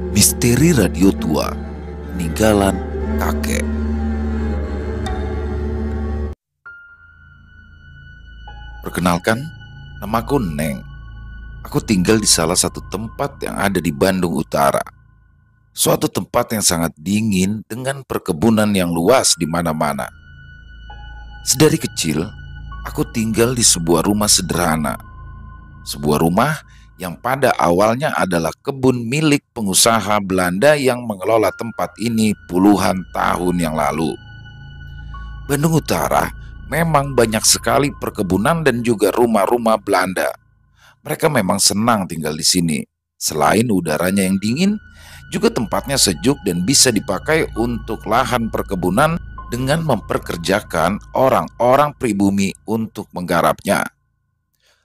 Misteri radio tua, peninggalan kakek. Perkenalkan, namaku Neng. Aku tinggal di salah satu tempat yang ada di Bandung Utara. Suatu tempat yang sangat dingin dengan perkebunan yang luas di mana-mana. Sedari kecil, aku tinggal di sebuah rumah sederhana. Sebuah rumah yang pada awalnya adalah kebun milik pengusaha Belanda yang mengelola tempat ini puluhan tahun yang lalu. Bandung Utara memang banyak sekali perkebunan dan juga rumah-rumah Belanda. Mereka memang senang tinggal di sini. Selain udaranya yang dingin, juga tempatnya sejuk dan bisa dipakai untuk lahan perkebunan dengan memperkerjakan orang-orang pribumi untuk menggarapnya.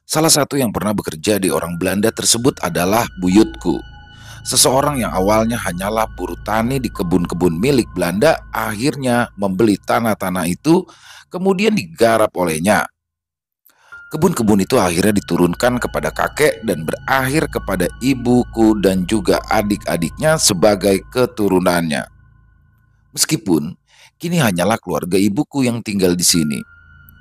Salah satu yang pernah bekerja di orang Belanda tersebut adalah buyutku. Seseorang yang awalnya hanyalah buruh tani di kebun-kebun milik Belanda akhirnya membeli tanah-tanah itu kemudian digarap olehnya. Kebun-kebun itu akhirnya diturunkan kepada kakek dan berakhir kepada ibuku dan juga adik-adiknya sebagai keturunannya. Meskipun kini hanyalah keluarga ibuku yang tinggal di sini.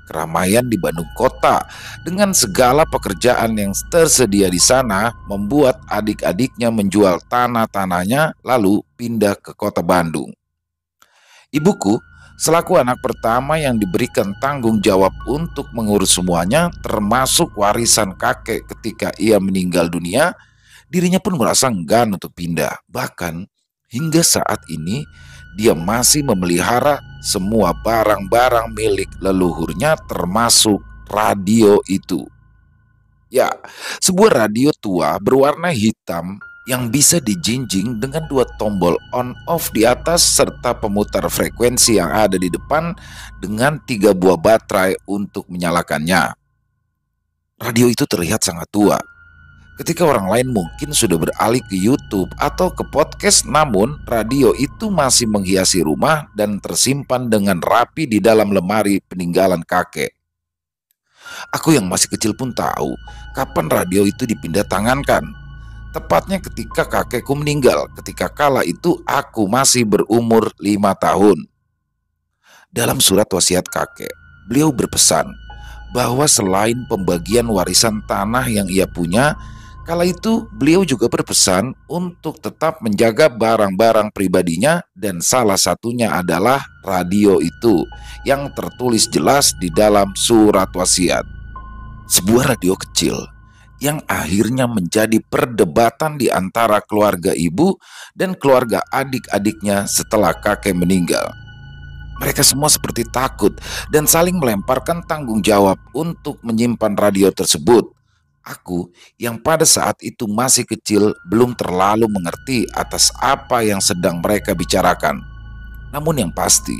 Keramaian di Bandung Kota dengan segala pekerjaan yang tersedia di sana membuat adik-adiknya menjual tanah-tanahnya lalu pindah ke kota Bandung. Ibuku selaku anak pertama yang diberikan tanggung jawab untuk mengurus semuanya termasuk warisan kakek ketika ia meninggal dunia, dirinya pun merasa enggan untuk pindah. Bahkan hingga saat ini dia masih memelihara semua barang-barang milik leluhurnya termasuk radio itu. Ya, sebuah radio tua berwarna hitam yang bisa dijinjing dengan dua tombol on off di atas serta pemutar frekuensi yang ada di depan dengan 3 buah baterai untuk menyalakannya. Radio itu terlihat sangat tua. Ketika orang lain mungkin sudah beralih ke YouTube atau ke podcast, namun radio itu masih menghiasi rumah dan tersimpan dengan rapi di dalam lemari peninggalan kakek. Aku yang masih kecil pun tahu kapan radio itu dipindah tangankan. Tepatnya ketika kakekku meninggal, ketika kala itu aku masih berumur 5 tahun. Dalam surat wasiat kakek, beliau berpesan bahwa selain pembagian warisan tanah yang ia punya, kala itu beliau juga berpesan untuk tetap menjaga barang-barang pribadinya dan salah satunya adalah radio itu yang tertulis jelas di dalam surat wasiat. Sebuah radio kecil yang akhirnya menjadi perdebatan di antara keluarga ibu dan keluarga adik-adiknya setelah kakek meninggal. Mereka semua seperti takut dan saling melemparkan tanggung jawab untuk menyimpan radio tersebut. Aku yang pada saat itu masih kecil belum terlalu mengerti atas apa yang sedang mereka bicarakan. Namun yang pasti,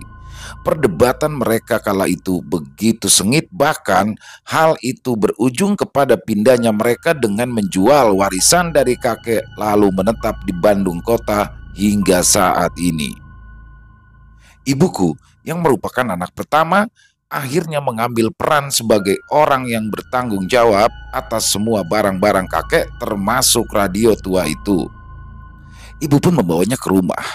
perdebatan mereka kala itu begitu sengit, bahkan hal itu berujung kepada pindahnya mereka dengan menjual warisan dari kakek lalu menetap di Bandung Kota hingga saat ini. Ibuku yang merupakan anak pertama akhirnya mengambil peran sebagai orang yang bertanggung jawab atas semua barang-barang kakek termasuk radio tua itu. Ibu pun membawanya ke rumah,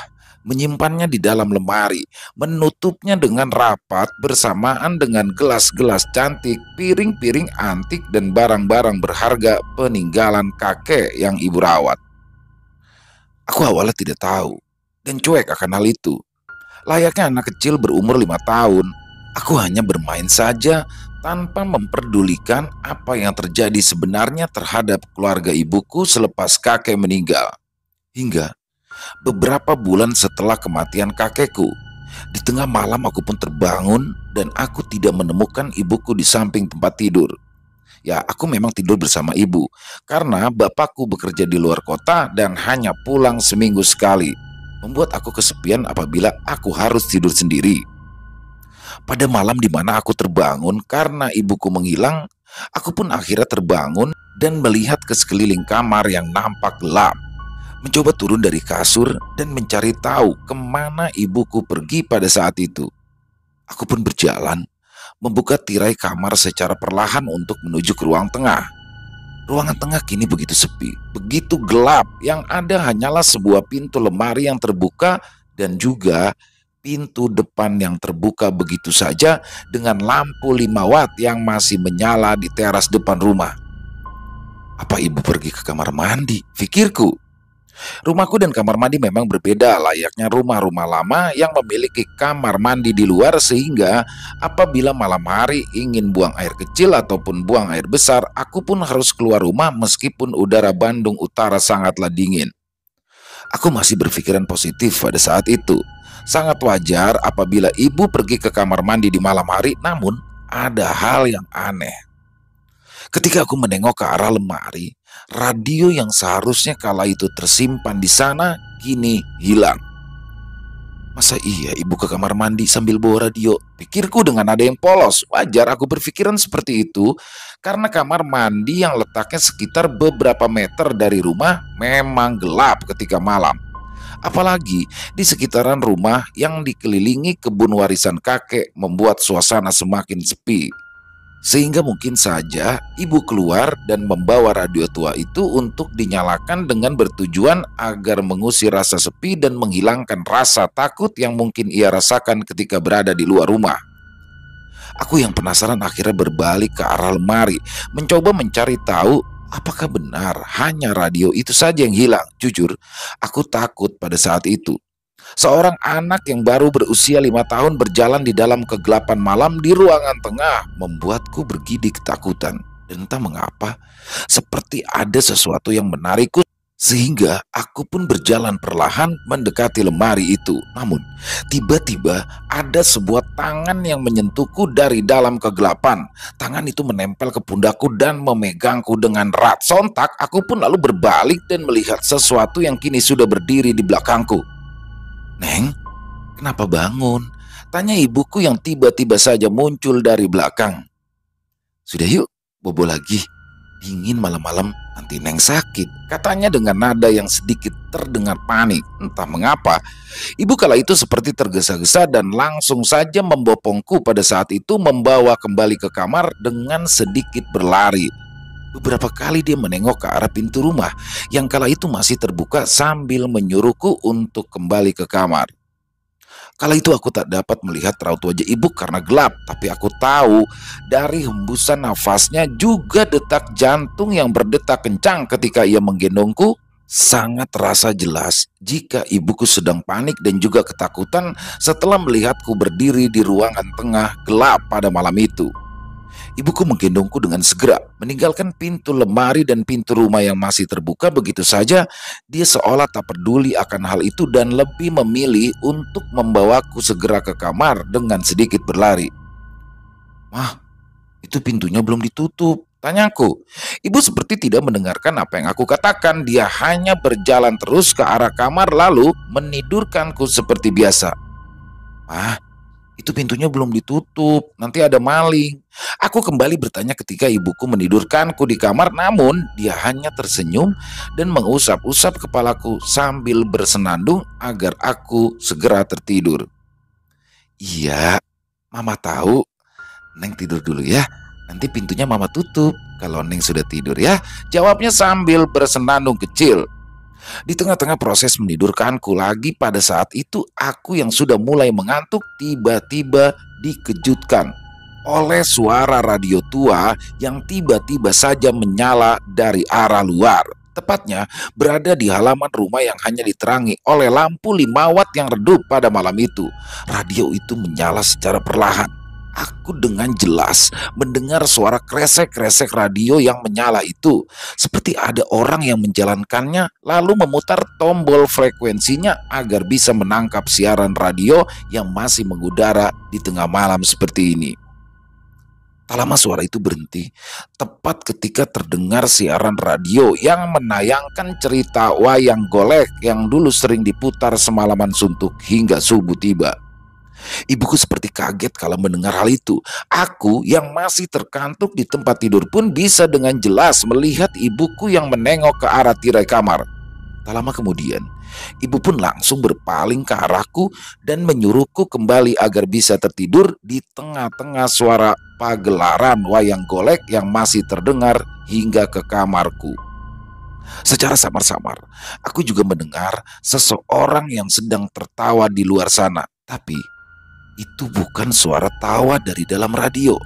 menyimpannya di dalam lemari, menutupnya dengan rapat bersamaan dengan gelas-gelas cantik, piring-piring antik dan barang-barang berharga peninggalan kakek yang ibu rawat. Aku awalnya tidak tahu dan cuek akan hal itu. Layaknya anak kecil berumur 5 tahun, aku hanya bermain saja tanpa memperdulikan apa yang terjadi sebenarnya terhadap keluarga ibuku selepas kakek meninggal. Hingga beberapa bulan setelah kematian kakekku, di tengah malam aku pun terbangun dan aku tidak menemukan ibuku di samping tempat tidur. Ya, aku memang tidur bersama ibu karena bapakku bekerja di luar kota dan hanya pulang seminggu sekali, membuat aku kesepian apabila aku harus tidur sendiri. Pada malam di mana aku terbangun karena ibuku menghilang, aku pun akhirnya terbangun dan melihat ke sekeliling kamar yang nampak gelap. Mencoba turun dari kasur dan mencari tahu kemana ibuku pergi pada saat itu. Aku pun berjalan, membuka tirai kamar secara perlahan untuk menuju ke ruang tengah. Ruangan tengah kini begitu sepi, begitu gelap, yang ada hanyalah sebuah pintu lemari yang terbuka dan juga pintu depan yang terbuka begitu saja dengan lampu 5 watt yang masih menyala di teras depan rumah. Apa ibu pergi ke kamar mandi? Pikirku. Rumahku dan kamar mandi memang berbeda layaknya rumah-rumah lama yang memiliki kamar mandi di luar, sehingga apabila malam hari ingin buang air kecil ataupun buang air besar, aku pun harus keluar rumah meskipun udara Bandung Utara sangatlah dingin. Aku masih berpikiran positif pada saat itu. Sangat wajar apabila ibu pergi ke kamar mandi di malam hari, namun ada hal yang aneh. Ketika aku menengok ke arah lemari, radio yang seharusnya kala itu tersimpan di sana kini hilang. Masa iya ibu ke kamar mandi sambil bawa radio? Pikirku dengan nada yang polos. Wajar aku berpikiran seperti itu karena kamar mandi yang letaknya sekitar beberapa meter dari rumah memang gelap ketika malam. Apalagi di sekitaran rumah yang dikelilingi kebun warisan kakek membuat suasana semakin sepi. Sehingga mungkin saja ibu keluar dan membawa radio tua itu untuk dinyalakan dengan bertujuan agar mengusir rasa sepi dan menghilangkan rasa takut yang mungkin ia rasakan ketika berada di luar rumah. Aku yang penasaran akhirnya berbalik ke arah lemari, mencoba mencari tahu apakah benar hanya radio itu saja yang hilang. Jujur, aku takut pada saat itu. Seorang anak yang baru berusia 5 tahun berjalan di dalam kegelapan malam di ruangan tengah membuatku bergidik ketakutan. Dan entah mengapa, seperti ada sesuatu yang menarikku sehingga aku pun berjalan perlahan mendekati lemari itu. Namun, tiba-tiba ada sebuah tangan yang menyentuhku dari dalam kegelapan. Tangan itu menempel ke pundakku dan memegangku dengan erat. Sontak, aku pun lalu berbalik dan melihat sesuatu yang kini sudah berdiri di belakangku. "Neng, kenapa bangun?" tanya ibuku yang tiba-tiba saja muncul dari belakang. "Sudah yuk, bobo lagi. Dingin malam-malam, nanti Neng sakit," katanya dengan nada yang sedikit terdengar panik. Entah mengapa, ibu kala itu seperti tergesa-gesa dan langsung saja membopongku pada saat itu, membawa kembali ke kamar dengan sedikit berlari. Beberapa kali dia menengok ke arah pintu rumah yang kala itu masih terbuka sambil menyuruhku untuk kembali ke kamar. Kala itu aku tak dapat melihat raut wajah ibu karena gelap, tapi aku tahu dari hembusan nafasnya juga detak jantung yang berdetak kencang ketika ia menggendongku. Sangat terasa jelas jika ibuku sedang panik dan juga ketakutan setelah melihatku berdiri di ruangan tengah gelap pada malam itu. Ibuku menggendongku dengan segera, meninggalkan pintu lemari dan pintu rumah yang masih terbuka begitu saja. Dia seolah tak peduli akan hal itu dan lebih memilih untuk membawaku segera ke kamar dengan sedikit berlari. "Mah, itu pintunya belum ditutup," tanyaku. Ibu seperti tidak mendengarkan apa yang aku katakan. Dia hanya berjalan terus ke arah kamar lalu menidurkanku seperti biasa. "Mah, itu pintunya belum ditutup, nanti ada maling." Aku kembali bertanya ketika ibuku menidurkanku di kamar, namun dia hanya tersenyum dan mengusap-usap kepalaku sambil bersenandung agar aku segera tertidur. "Iya, Mama tahu. Neng tidur dulu ya. Nanti pintunya Mama tutup kalau Neng sudah tidur ya," jawabnya sambil bersenandung kecil. Di tengah-tengah proses menidurkanku lagi pada saat itu, aku yang sudah mulai mengantuk tiba-tiba dikejutkan oleh suara radio tua yang tiba-tiba saja menyala dari arah luar. Tepatnya berada di halaman rumah yang hanya diterangi oleh lampu 5 watt yang redup pada malam itu. Radio itu menyala secara perlahan. Aku dengan jelas mendengar suara kresek-kresek radio yang menyala itu. Seperti ada orang yang menjalankannya lalu memutar tombol frekuensinya agar bisa menangkap siaran radio yang masih mengudara di tengah malam seperti ini. Tak lama suara itu berhenti, tepat ketika terdengar siaran radio yang menayangkan cerita wayang golek yang dulu sering diputar semalaman suntuk hingga subuh tiba. Ibuku seperti kaget kalau mendengar hal itu. Aku yang masih terkantuk di tempat tidur pun bisa dengan jelas melihat ibuku yang menengok ke arah tirai kamar. Tak lama kemudian, ibu pun langsung berpaling ke arahku dan menyuruhku kembali agar bisa tertidur di tengah-tengah suara pagelaran wayang golek yang masih terdengar hingga ke kamarku. Secara samar-samar, aku juga mendengar seseorang yang sedang tertawa di luar sana. Tapi itu bukan suara tawa dari dalam radio.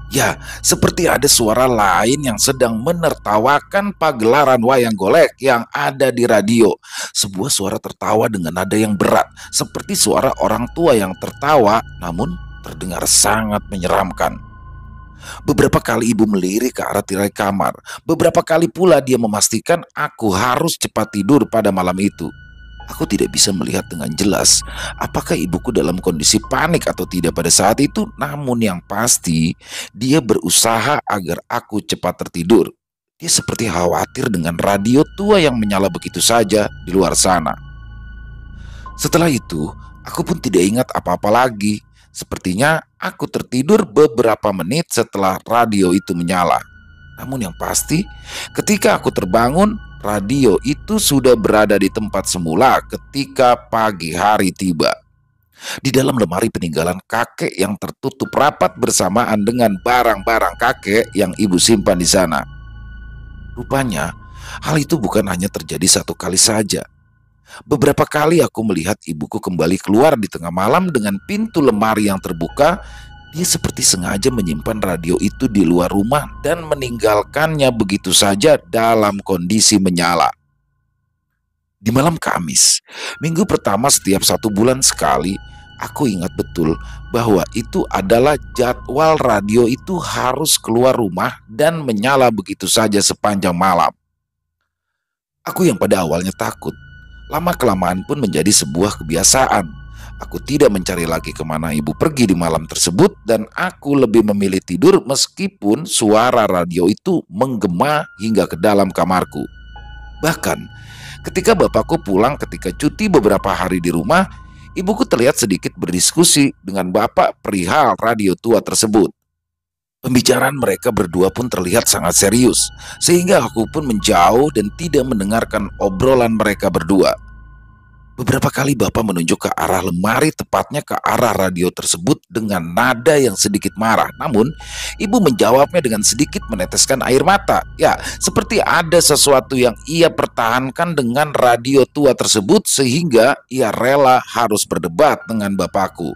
Ya, seperti ada suara lain yang sedang menertawakan pagelaran wayang golek yang ada di radio. Sebuah suara tertawa dengan nada yang berat, seperti suara orang tua yang tertawa, namun terdengar sangat menyeramkan. Beberapa kali ibu melirik ke arah tirai kamar. Beberapa kali pula dia memastikan aku harus cepat tidur pada malam itu. Aku tidak bisa melihat dengan jelas apakah ibuku dalam kondisi panik atau tidak pada saat itu. Namun yang pasti, dia berusaha agar aku cepat tertidur. Dia seperti khawatir dengan radio tua yang menyala begitu saja di luar sana. Setelah itu, aku pun tidak ingat apa-apa lagi. Sepertinya aku tertidur beberapa menit setelah radio itu menyala. Namun yang pasti, ketika aku terbangun, radio itu sudah berada di tempat semula ketika pagi hari tiba. Di dalam lemari peninggalan kakek yang tertutup rapat bersamaan dengan barang-barang kakek yang ibu simpan di sana. Rupanya, hal itu bukan hanya terjadi satu kali saja. Beberapa kali aku melihat ibuku kembali keluar di tengah malam dengan pintu lemari yang terbuka. Dia seperti sengaja menyimpan radio itu di luar rumah dan meninggalkannya begitu saja dalam kondisi menyala. Di malam Kamis, minggu pertama setiap 1 bulan sekali, aku ingat betul bahwa itu adalah jadwal radio itu harus keluar rumah dan menyala begitu saja sepanjang malam. Aku yang pada awalnya takut, lama-kelamaan pun menjadi sebuah kebiasaan. Aku tidak mencari lagi kemana ibu pergi di malam tersebut dan aku lebih memilih tidur meskipun suara radio itu menggema hingga ke dalam kamarku. Bahkan ketika bapakku pulang ketika cuti beberapa hari di rumah, ibuku terlihat sedikit berdiskusi dengan bapak perihal radio tua tersebut. Pembicaraan mereka berdua pun terlihat sangat serius, sehingga aku pun menjauh dan tidak mendengarkan obrolan mereka berdua. Beberapa kali bapak menunjuk ke arah lemari, tepatnya ke arah radio tersebut dengan nada yang sedikit marah. Namun, ibu menjawabnya dengan sedikit meneteskan air mata. Ya, seperti ada sesuatu yang ia pertahankan dengan radio tua tersebut sehingga ia rela harus berdebat dengan bapakku.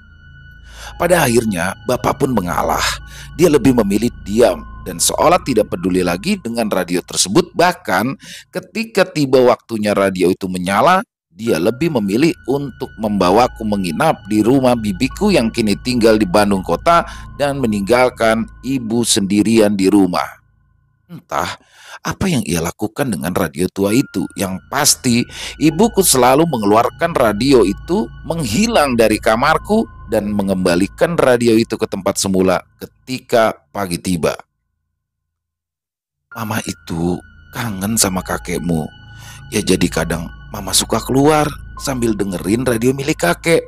Pada akhirnya, bapak pun mengalah. Dia lebih memilih diam dan seolah tidak peduli lagi dengan radio tersebut. Bahkan ketika tiba waktunya radio itu menyala, dia lebih memilih untuk membawaku menginap di rumah bibiku yang kini tinggal di Bandung kota dan meninggalkan ibu sendirian di rumah. Entah apa yang ia lakukan dengan radio tua itu. Yang pasti, ibuku selalu mengeluarkan radio itu, menghilang dari kamarku, dan mengembalikan radio itu ke tempat semula ketika pagi tiba. Mama itu kangen sama kakekmu. Ya jadi kadang mama suka keluar sambil dengerin radio milik kakek.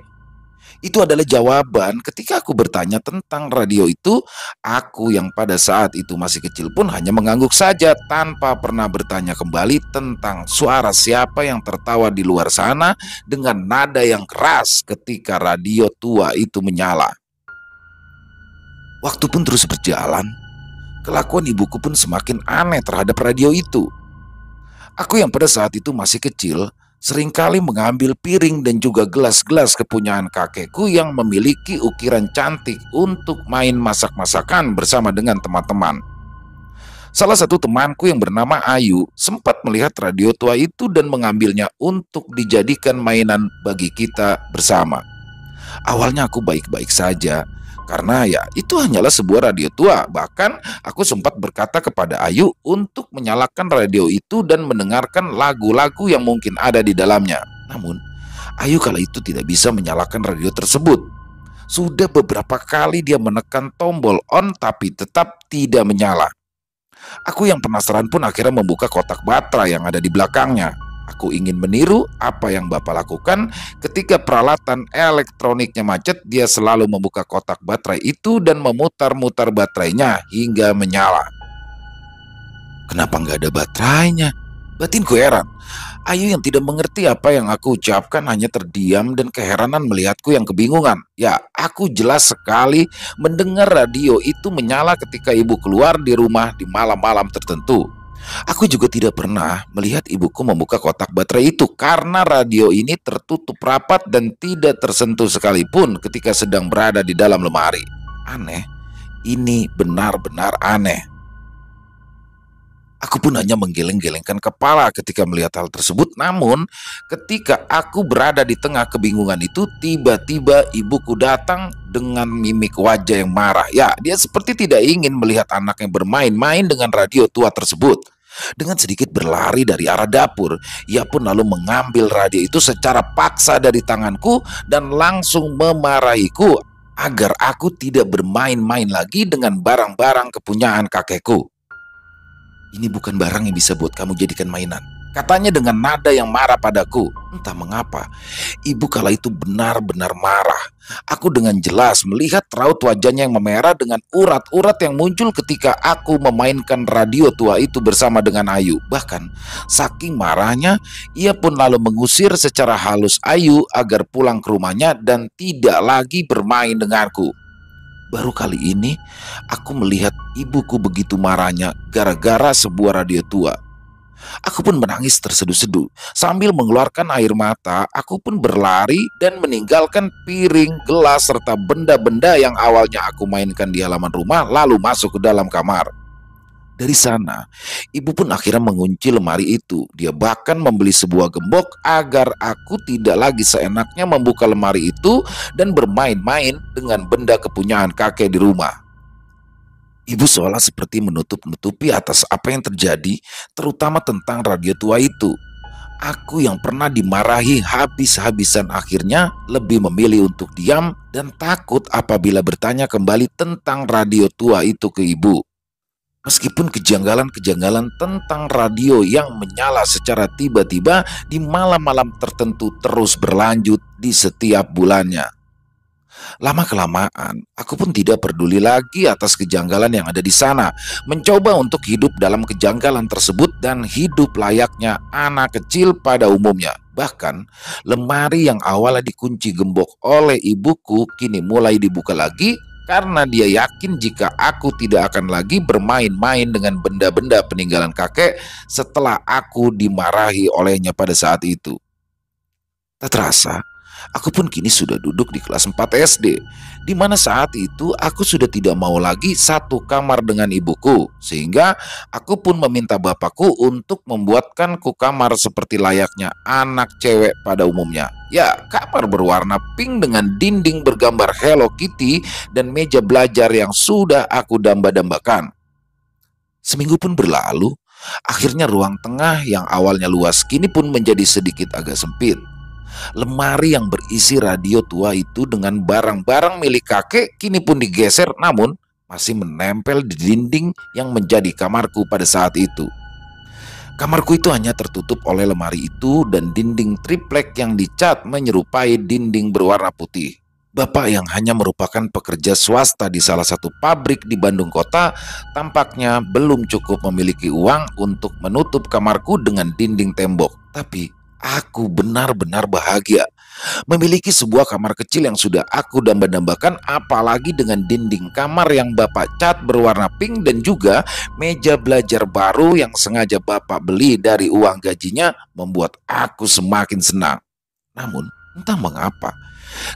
Itu adalah jawaban ketika aku bertanya tentang radio itu. Aku yang pada saat itu masih kecil pun hanya mengangguk saja tanpa pernah bertanya kembali tentang suara siapa yang tertawa di luar sana dengan nada yang keras ketika radio tua itu menyala. Waktu pun terus berjalan. Kelakuan ibuku pun semakin aneh terhadap radio itu. Aku yang pada saat itu masih kecil seringkali mengambil piring dan juga gelas-gelas kepunyaan kakekku yang memiliki ukiran cantik untuk main masak-masakan bersama dengan teman-teman. Salah satu temanku yang bernama Ayu sempat melihat radio tua itu dan mengambilnya untuk dijadikan mainan bagi kita bersama. Awalnya aku baik-baik saja, karena ya itu hanyalah sebuah radio tua. Bahkan aku sempat berkata kepada Ayu untuk menyalakan radio itu dan mendengarkan lagu-lagu yang mungkin ada di dalamnya. Namun Ayu kala itu tidak bisa menyalakan radio tersebut. Sudah beberapa kali dia menekan tombol on tapi tetap tidak menyala. Aku yang penasaran pun akhirnya membuka kotak baterai yang ada di belakangnya. Aku ingin meniru apa yang bapak lakukan ketika peralatan elektroniknya macet. Dia selalu membuka kotak baterai itu dan memutar-mutar baterainya hingga menyala. Kenapa nggak ada baterainya? Batinku heran. Ayu yang tidak mengerti apa yang aku ucapkan hanya terdiam dan keheranan melihatku yang kebingungan. Ya, aku jelas sekali mendengar radio itu menyala ketika ibu keluar di rumah di malam-malam tertentu. Aku juga tidak pernah melihat ibuku membuka kotak baterai itu karena radio ini tertutup rapat dan tidak tersentuh sekalipun ketika sedang berada di dalam lemari. Aneh, ini benar-benar aneh. Aku pun hanya menggeleng-gelengkan kepala ketika melihat hal tersebut. Namun, ketika aku berada di tengah kebingungan itu, tiba-tiba ibuku datang dengan mimik wajah yang marah. Ya, dia seperti tidak ingin melihat anaknya bermain-main dengan radio tua tersebut. Dengan sedikit berlari dari arah dapur, ia pun lalu mengambil radio itu secara paksa dari tanganku dan langsung memarahiku agar aku tidak bermain-main lagi dengan barang-barang kepunyaan kakekku. Ini bukan barang yang bisa buat kamu jadikan mainan, katanya dengan nada yang marah padaku. Entah mengapa, ibu kala itu benar-benar marah. Aku dengan jelas melihat raut wajahnya yang memerah dengan urat-urat yang muncul ketika aku memainkan radio tua itu bersama dengan Ayu. Bahkan, saking marahnya, ia pun lalu mengusir secara halus Ayu agar pulang ke rumahnya dan tidak lagi bermain denganku. Baru kali ini aku melihat ibuku begitu marahnya gara-gara sebuah radio tua. Aku pun menangis terseduh-seduh. Sambil mengeluarkan air mata, aku pun berlari dan meninggalkan piring, gelas, serta benda-benda yang awalnya aku mainkan di halaman rumah lalu masuk ke dalam kamar. Dari sana, ibu pun akhirnya mengunci lemari itu. Dia bahkan membeli sebuah gembok agar aku tidak lagi seenaknya membuka lemari itu dan bermain-main dengan benda kepunyaan kakek di rumah. Ibu seolah seperti menutup-nutupi atas apa yang terjadi, terutama tentang radio tua itu. Aku yang pernah dimarahi habis-habisan akhirnya lebih memilih untuk diam dan takut apabila bertanya kembali tentang radio tua itu ke ibu. Meskipun kejanggalan-kejanggalan tentang radio yang menyala secara tiba-tiba di malam-malam tertentu terus berlanjut di setiap bulannya. Lama-kelamaan, aku pun tidak peduli lagi atas kejanggalan yang ada di sana. Mencoba untuk hidup dalam kejanggalan tersebut dan hidup layaknya anak kecil pada umumnya. Bahkan, lemari yang awalnya dikunci gembok oleh ibuku kini mulai dibuka lagi karena dia yakin jika aku tidak akan lagi bermain-main dengan benda-benda peninggalan kakek setelah aku dimarahi olehnya pada saat itu. Tak terasa, aku pun kini sudah duduk di kelas 4 SD, di mana saat itu aku sudah tidak mau lagi satu kamar dengan ibuku, sehingga aku pun meminta bapakku untuk membuatkanku kamar seperti layaknya anak cewek pada umumnya. Ya, kamar berwarna pink dengan dinding bergambar Hello Kitty dan meja belajar yang sudah aku damba-dambakan. Seminggu pun berlalu, akhirnya ruang tengah yang awalnya luas kini pun menjadi sedikit agak sempit. Lemari yang berisi radio tua itu dengan barang-barang milik kakek kini pun digeser, namun masih menempel di dinding yang menjadi kamarku pada saat itu. Kamarku itu hanya tertutup oleh lemari itu dan dinding triplek yang dicat menyerupai dinding berwarna putih. Bapak yang hanya merupakan pekerja swasta di salah satu pabrik di Bandung kota tampaknya belum cukup memiliki uang untuk menutup kamarku dengan dinding tembok. Tapi aku benar-benar bahagia memiliki sebuah kamar kecil yang sudah aku damba-dambakan, apalagi dengan dinding kamar yang Bapak cat berwarna pink dan juga meja belajar baru yang sengaja Bapak beli dari uang gajinya membuat aku semakin senang. Namun, entah mengapa,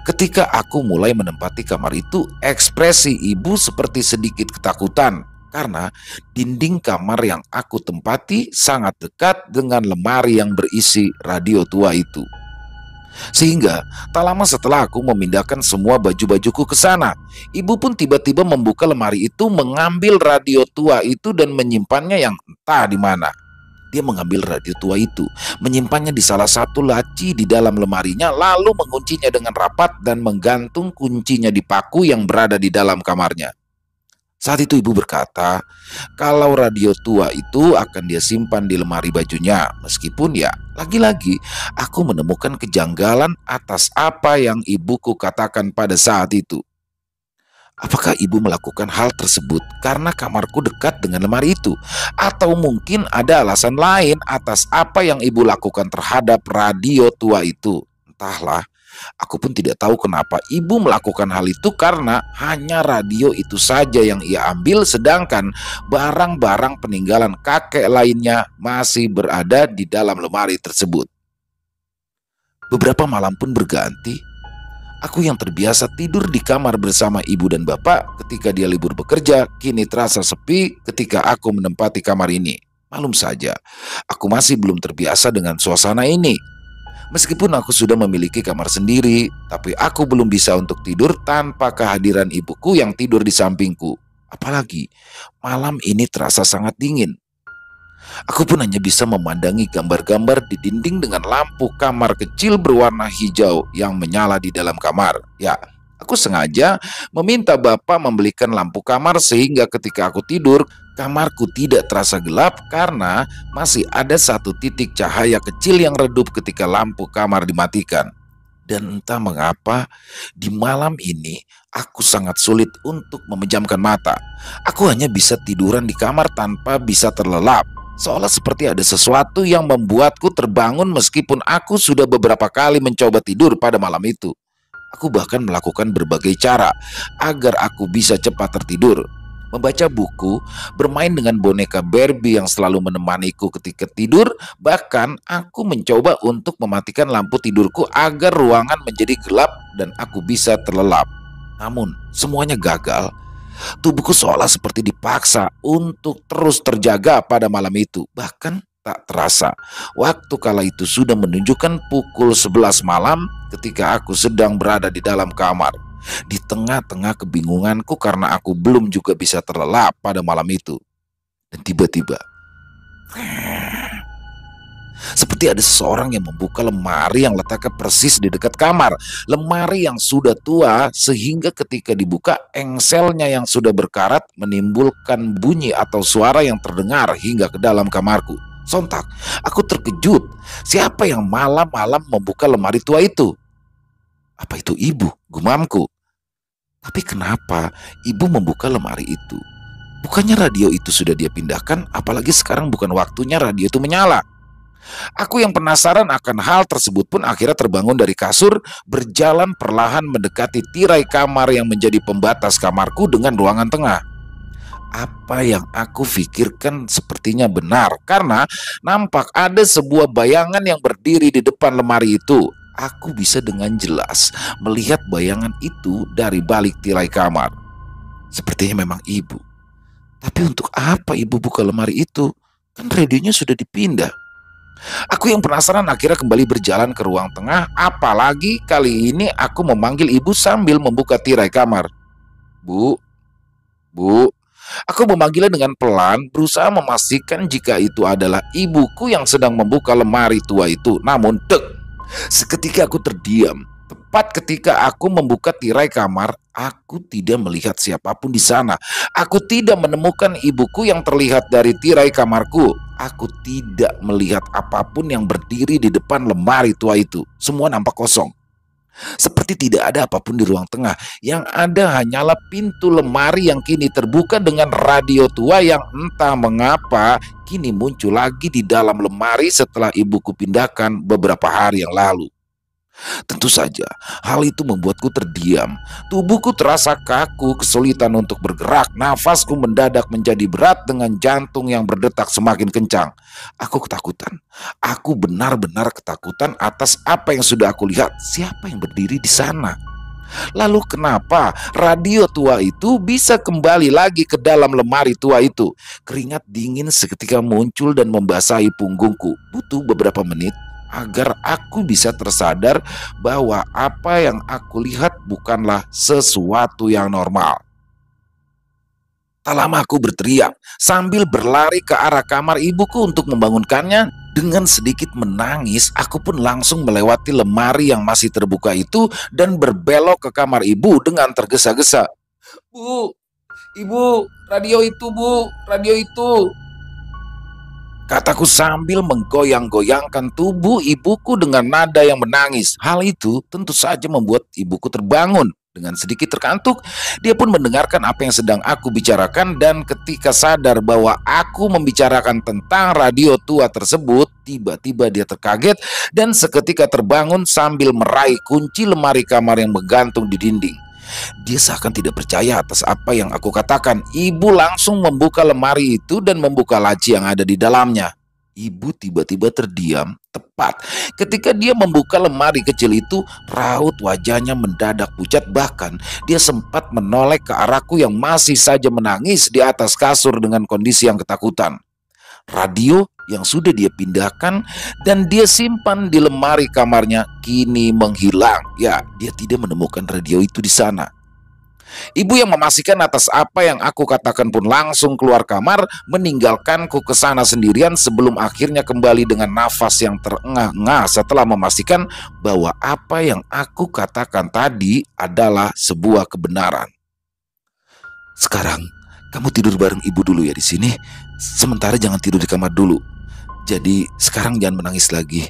ketika aku mulai menempati kamar itu, ekspresi ibu seperti sedikit ketakutan karena dinding kamar yang aku tempati sangat dekat dengan lemari yang berisi radio tua itu. Sehingga tak lama setelah aku memindahkan semua baju-bajuku ke sana, ibu pun tiba-tiba membuka lemari itu, mengambil radio tua itu dan menyimpannya yang entah di mana. Dia mengambil radio tua itu, menyimpannya di salah satu laci di dalam lemarinya, lalu menguncinya dengan rapat dan menggantung kuncinya di paku yang berada di dalam kamarnya. Saat itu ibu berkata, kalau radio tua itu akan dia simpan di lemari bajunya. Meskipun ya, lagi-lagi aku menemukan kejanggalan atas apa yang ibuku katakan pada saat itu. Apakah ibu melakukan hal tersebut karena kamarku dekat dengan lemari itu? Atau mungkin ada alasan lain atas apa yang ibu lakukan terhadap radio tua itu? Entahlah, aku pun tidak tahu kenapa ibu melakukan hal itu karena hanya radio itu saja yang ia ambil sedangkan barang-barang peninggalan kakek lainnya masih berada di dalam lemari tersebut. Beberapa malam pun berganti. Aku yang terbiasa tidur di kamar bersama ibu dan bapak ketika dia libur bekerja, kini terasa sepi ketika aku menempati kamar ini. Malum saja, aku masih belum terbiasa dengan suasana ini. Meskipun aku sudah memiliki kamar sendiri, tapi aku belum bisa untuk tidur tanpa kehadiran ibuku yang tidur di sampingku. Apalagi, malam ini terasa sangat dingin. Aku pun hanya bisa memandangi gambar-gambar di dinding dengan lampu kamar kecil berwarna hijau yang menyala di dalam kamar. Ya, aku sengaja meminta bapak membelikan lampu kamar sehingga ketika aku tidur, kamarku tidak terasa gelap karena masih ada satu titik cahaya kecil yang redup ketika lampu kamar dimatikan. Dan entah mengapa, di malam ini aku sangat sulit untuk memejamkan mata. Aku hanya bisa tiduran di kamar tanpa bisa terlelap. Seolah seperti ada sesuatu yang membuatku terbangun meskipun aku sudah beberapa kali mencoba tidur pada malam itu. Aku bahkan melakukan berbagai cara agar aku bisa cepat tertidur. Membaca buku, bermain dengan boneka Barbie yang selalu menemaniku ketika tidur, bahkan aku mencoba untuk mematikan lampu tidurku agar ruangan menjadi gelap dan aku bisa terlelap. Namun, semuanya gagal. Tubuhku seolah seperti dipaksa untuk terus terjaga pada malam itu. Bahkan tak terasa, waktu kala itu sudah menunjukkan pukul 11 malam ketika aku sedang berada di dalam kamar. Di tengah-tengah kebingunganku karena aku belum juga bisa terlelap pada malam itu. Dan tiba-tiba, seperti ada seseorang yang membuka lemari yang letaknya persis di dekat kamar. Lemari yang sudah tua sehingga ketika dibuka engselnya yang sudah berkarat menimbulkan bunyi atau suara yang terdengar hingga ke dalam kamarku. Sontak, aku terkejut. Siapa yang malam-malam membuka lemari tua itu? Apa itu ibu? Gumamku. Tapi kenapa ibu membuka lemari itu? Bukannya radio itu sudah dia pindahkan, apalagi sekarang bukan waktunya radio itu menyala. Aku yang penasaran akan hal tersebut pun akhirnya terbangun dari kasur, berjalan perlahan mendekati tirai kamar yang menjadi pembatas kamarku dengan ruangan tengah. Apa yang aku pikirkan sepertinya benar, karena nampak ada sebuah bayangan yang berdiri di depan lemari itu. Aku bisa dengan jelas melihat bayangan itu dari balik tirai kamar. Sepertinya memang ibu. Tapi untuk apa ibu buka lemari itu? Kan radionya sudah dipindah. Aku yang penasaran akhirnya kembali berjalan ke ruang tengah, apalagi kali ini aku memanggil ibu sambil membuka tirai kamar. Bu, bu, aku memanggilnya dengan pelan, berusaha memastikan jika itu adalah ibuku yang sedang membuka lemari tua itu. Namun, seketika aku terdiam. Tepat ketika aku membuka tirai kamar, aku tidak melihat siapapun di sana. Aku tidak menemukan ibuku yang terlihat dari tirai kamarku. Aku tidak melihat apapun yang berdiri di depan lemari tua itu. Semua nampak kosong. Seperti tidak ada apapun di ruang tengah. Yang ada hanyalah pintu lemari yang kini terbuka dengan radio tua yang entah mengapa kini muncul lagi di dalam lemari setelah ibuku pindahkan beberapa hari yang lalu. Tentu saja, hal itu membuatku terdiam. Tubuhku terasa kaku, kesulitan untuk bergerak. Nafasku mendadak menjadi berat dengan jantung yang berdetak semakin kencang. Aku ketakutan. Aku benar-benar ketakutan atas apa yang sudah aku lihat. Siapa yang berdiri di sana? Lalu kenapa radio tua itu bisa kembali lagi ke dalam lemari tua itu? Keringat dingin seketika muncul dan membasahi punggungku. Butuh beberapa menit agar aku bisa tersadar bahwa apa yang aku lihat bukanlah sesuatu yang normal. Tak lama aku berteriak sambil berlari ke arah kamar ibuku untuk membangunkannya. Dengan sedikit menangis, aku pun langsung melewati lemari yang masih terbuka itu dan berbelok ke kamar ibu dengan tergesa-gesa. Bu, ibu, radio itu bu, radio itu. Kataku sambil menggoyang-goyangkan tubuh ibuku dengan nada yang menangis. Hal itu tentu saja membuat ibuku terbangun Dengan sedikit terkantuk, dia pun mendengarkan apa yang sedang aku bicarakan, dan ketika sadar bahwa aku membicarakan tentang radio tua tersebut, tiba-tiba dia terkaget dan seketika terbangun sambil meraih kunci lemari kamar yang menggantung di dinding. Dia seakan tidak percaya atas apa yang aku katakan. Ibu langsung membuka lemari itu dan membuka laci yang ada di dalamnya. Ibu tiba-tiba terdiam tepat ketika dia membuka lemari kecil itu. Raut wajahnya mendadak pucat, bahkan dia sempat menoleh ke arahku yang masih saja menangis di atas kasur dengan kondisi yang ketakutan. Radio yang sudah dia pindahkan dan dia simpan di lemari kamarnya kini menghilang. Ya, dia tidak menemukan radio itu di sana. Ibu yang memastikan atas apa yang aku katakan pun langsung keluar kamar, meninggalkanku ke sana sendirian sebelum akhirnya kembali dengan nafas yang terengah-engah setelah memastikan bahwa apa yang aku katakan tadi adalah sebuah kebenaran. Sekarang kamu tidur bareng ibu dulu ya di sini. Sementara jangan tidur di kamar dulu. Jadi sekarang jangan menangis lagi.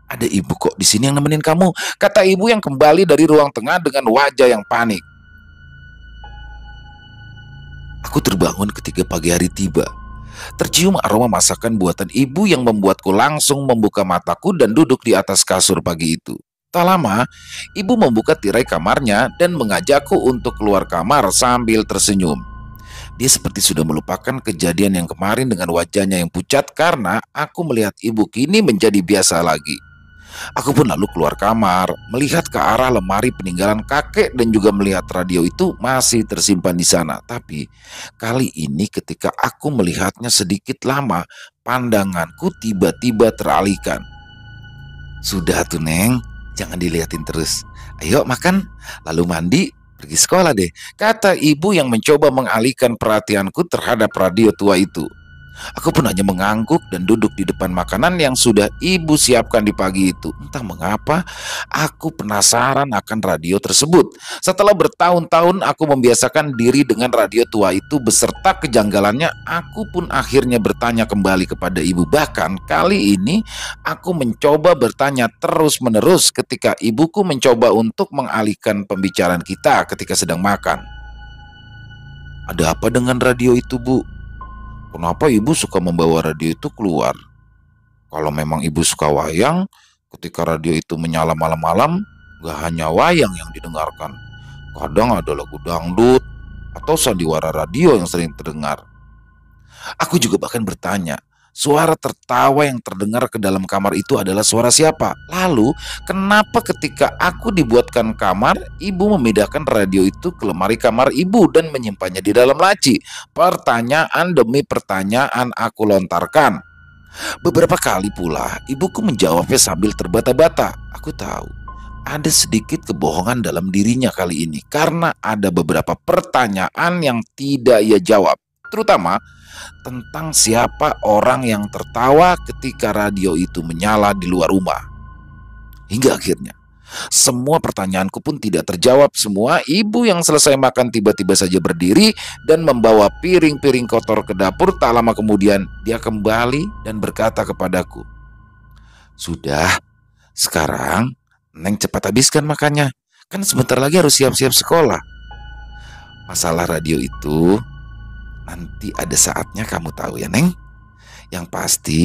Ada ibu kok di sini yang nemenin kamu, kata ibu yang kembali dari ruang tengah dengan wajah yang panik. Aku terbangun ketika pagi hari tiba. Tercium aroma masakan buatan ibu yang membuatku langsung membuka mataku dan duduk di atas kasur pagi itu. Tak lama, ibu membuka tirai kamarnya dan mengajakku untuk keluar kamar sambil tersenyum. Dia seperti sudah melupakan kejadian yang kemarin dengan wajahnya yang pucat karena aku melihat ibu kini menjadi biasa lagi. Aku pun lalu keluar kamar, melihat ke arah lemari peninggalan kakek dan juga melihat radio itu masih tersimpan di sana. Tapi kali ini ketika aku melihatnya sedikit lama, pandanganku tiba-tiba teralihkan. Sudah tuh Neng, jangan dilihatin terus. Ayo makan, lalu mandi, pergi sekolah deh, kata ibu yang mencoba mengalihkan perhatianku terhadap radio tua itu. Aku pun hanya mengangguk dan duduk di depan makanan yang sudah ibu siapkan di pagi itu. Entah mengapa, aku penasaran akan radio tersebut. Setelah bertahun-tahun aku membiasakan diri dengan radio tua itu beserta kejanggalannya, aku pun akhirnya bertanya kembali kepada ibu. Bahkan kali ini aku mencoba bertanya terus-menerus ketika ibuku mencoba untuk mengalihkan pembicaraan kita ketika sedang makan. Ada apa dengan radio itu, Bu? Kenapa ibu suka membawa radio itu keluar? Kalau memang ibu suka wayang, ketika radio itu menyala malam-malam, gak hanya wayang yang didengarkan. Kadang ada lagu dangdut atau sandiwara radio yang sering terdengar. Aku juga bahkan bertanya, suara tertawa yang terdengar ke dalam kamar itu adalah suara siapa? Lalu, kenapa ketika aku dibuatkan kamar, ibu memindahkan radio itu ke lemari kamar ibu dan menyimpannya di dalam laci? Pertanyaan demi pertanyaan aku lontarkan. Beberapa kali pula, ibuku menjawabnya sambil terbata-bata. Aku tahu, ada sedikit kebohongan dalam dirinya kali ini karena ada beberapa pertanyaan yang tidak ia jawab, terutama tentang siapa orang yang tertawa ketika radio itu menyala di luar rumah. Hingga akhirnya semua pertanyaanku pun tidak terjawab. Semua ibu yang selesai makan tiba-tiba saja berdiri dan membawa piring-piring kotor ke dapur. Tak lama kemudian dia kembali dan berkata kepadaku, "Sudah, sekarang Neng cepat habiskan makannya. Kan sebentar lagi harus siap-siap sekolah. Masalah radio itu nanti ada saatnya kamu tahu ya Neng. Yang pasti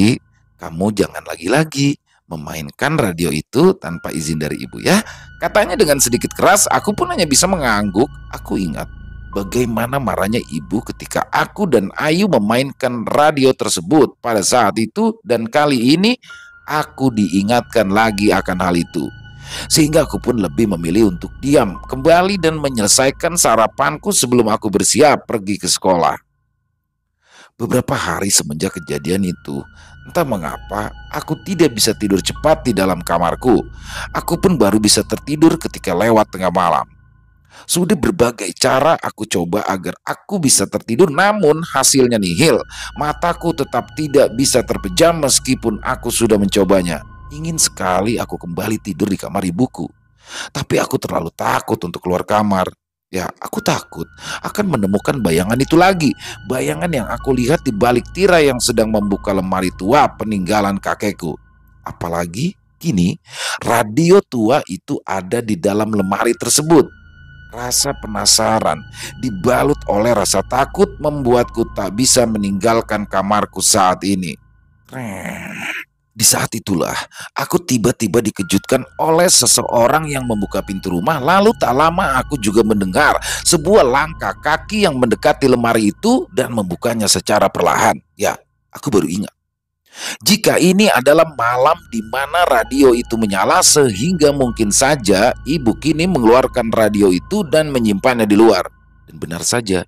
kamu jangan lagi-lagi memainkan radio itu tanpa izin dari ibu ya," katanya dengan sedikit keras. Aku pun hanya bisa mengangguk. Aku ingat bagaimana marahnya ibu ketika aku dan Ayu memainkan radio tersebut pada saat itu, dan kali ini aku diingatkan lagi akan hal itu. Sehingga aku pun lebih memilih untuk diam kembali dan menyelesaikan sarapanku sebelum aku bersiap pergi ke sekolah. Beberapa hari semenjak kejadian itu, entah mengapa aku tidak bisa tidur cepat di dalam kamarku. Aku pun baru bisa tertidur ketika lewat tengah malam. Sudah berbagai cara aku coba agar aku bisa tertidur, namun hasilnya nihil. Mataku tetap tidak bisa terpejam meskipun aku sudah mencobanya. Ingin sekali aku kembali tidur di kamar ibuku, tapi aku terlalu takut untuk keluar kamar. Ya, aku takut akan menemukan bayangan itu lagi. Bayangan yang aku lihat di balik tirai yang sedang membuka lemari tua peninggalan kakekku. Apalagi kini radio tua itu ada di dalam lemari tersebut. Rasa penasaran dibalut oleh rasa takut membuatku tak bisa meninggalkan kamarku saat ini. Di saat itulah aku tiba-tiba dikejutkan oleh seseorang yang membuka pintu rumah. Lalu tak lama aku juga mendengar sebuah langkah kaki yang mendekati lemari itu dan membukanya secara perlahan. Ya, aku baru ingat. Jika ini adalah malam di mana radio itu menyala, sehingga mungkin saja ibu kini mengeluarkan radio itu dan menyimpannya di luar. Dan benar saja,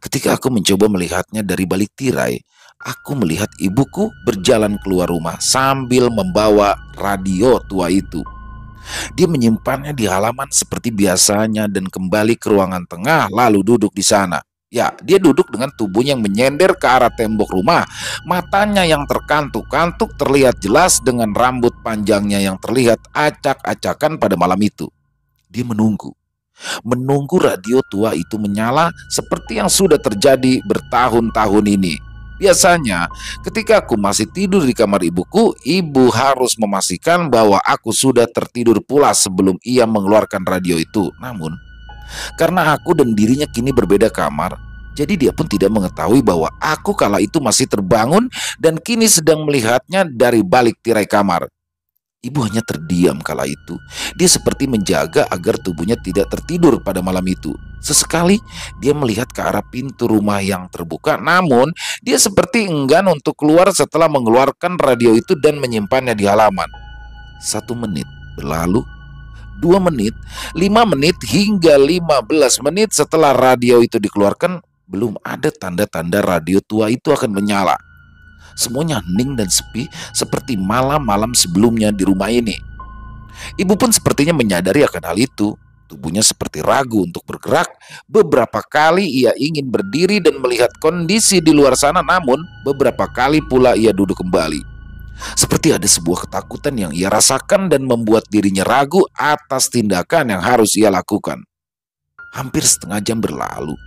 ketika aku mencoba melihatnya dari balik tirai, aku melihat ibuku berjalan keluar rumah sambil membawa radio tua itu. Dia menyimpannya di halaman seperti biasanya dan kembali ke ruangan tengah lalu duduk di sana. Ya, dia duduk dengan tubuhnya yang menyender ke arah tembok rumah. Matanya yang terkantuk-kantuk terlihat jelas dengan rambut panjangnya yang terlihat acak-acakan pada malam itu. Dia menunggu radio tua itu menyala seperti yang sudah terjadi bertahun-tahun ini. Biasanya ketika aku masih tidur di kamar ibuku, ibu harus memastikan bahwa aku sudah tertidur pula sebelum ia mengeluarkan radio itu. Namun karena aku dan dirinya kini berbeda kamar, jadi dia pun tidak mengetahui bahwa aku kala itu masih terbangun dan kini sedang melihatnya dari balik tirai kamar. Ibu hanya terdiam kala itu. Dia seperti menjaga agar tubuhnya tidak tertidur pada malam itu. Sesekali dia melihat ke arah pintu rumah yang terbuka, namun dia seperti enggan untuk keluar setelah mengeluarkan radio itu dan menyimpannya di halaman. 1 menit berlalu, 2 menit, 5 menit, hingga 15 menit setelah radio itu dikeluarkan, belum ada tanda-tanda radio tua itu akan menyala. Semuanya hening dan sepi seperti malam-malam sebelumnya di rumah ini. Ibu pun sepertinya menyadari akan hal itu. Tubuhnya seperti ragu untuk bergerak. Beberapa kali ia ingin berdiri dan melihat kondisi di luar sana, namun beberapa kali pula ia duduk kembali. Seperti ada sebuah ketakutan yang ia rasakan dan membuat dirinya ragu atas tindakan yang harus ia lakukan. Hampir setengah jam berlalu,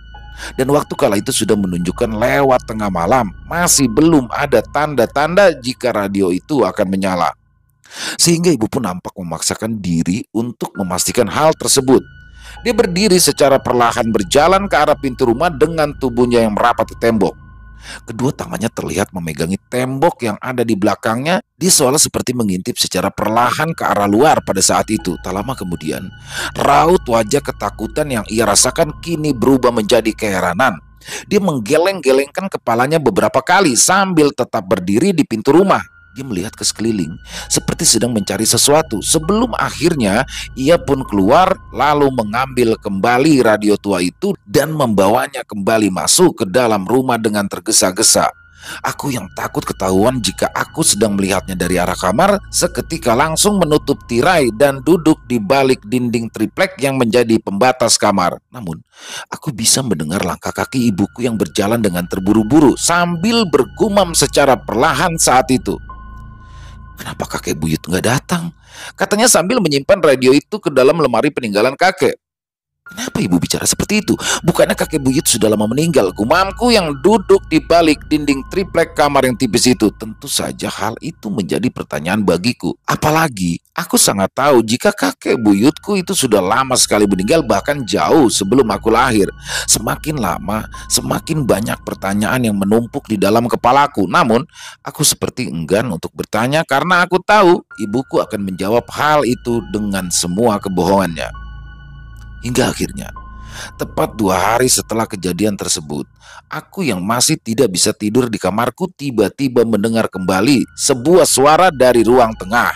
dan waktu kala itu sudah menunjukkan lewat tengah malam. Masih belum ada tanda-tanda jika radio itu akan menyala. Sehingga ibu pun nampak memaksakan diri untuk memastikan hal tersebut. Dia berdiri secara perlahan berjalan ke arah pintu rumah dengan tubuhnya yang merapat ke tembok. Kedua tangannya terlihat memegangi tembok yang ada di belakangnya. Dia seolah seperti mengintip secara perlahan ke arah luar pada saat itu. Tak lama kemudian, raut wajah ketakutan yang ia rasakan kini berubah menjadi keheranan. Dia menggeleng-gelengkan kepalanya beberapa kali sambil tetap berdiri di pintu rumah. Dia melihat ke sekeliling seperti sedang mencari sesuatu, sebelum akhirnya ia pun keluar lalu mengambil kembali radio tua itu dan membawanya kembali masuk ke dalam rumah dengan tergesa-gesa. Aku yang takut ketahuan jika aku sedang melihatnya dari arah kamar, seketika langsung menutup tirai dan duduk di balik dinding triplek yang menjadi pembatas kamar. Namun aku bisa mendengar langkah kaki ibuku yang berjalan dengan terburu-buru sambil bergumam secara perlahan saat itu. "Kenapa kakek buyut nggak datang?" katanya sambil menyimpan radio itu ke dalam lemari peninggalan kakek. "Kenapa ibu bicara seperti itu? Bukannya kakek buyut sudah lama meninggal?" gumamku yang duduk di balik dinding triplek kamar yang tipis itu. Tentu saja hal itu menjadi pertanyaan bagiku. Apalagi aku sangat tahu jika kakek buyutku itu sudah lama sekali meninggal, bahkan jauh sebelum aku lahir. Semakin lama, semakin banyak pertanyaan yang menumpuk di dalam kepalaku. Namun aku seperti enggan untuk bertanya karena aku tahu ibuku akan menjawab hal itu dengan semua kebohongannya. Hingga akhirnya, tepat 2 hari setelah kejadian tersebut, aku yang masih tidak bisa tidur di kamarku tiba-tiba mendengar kembali sebuah suara dari ruang tengah.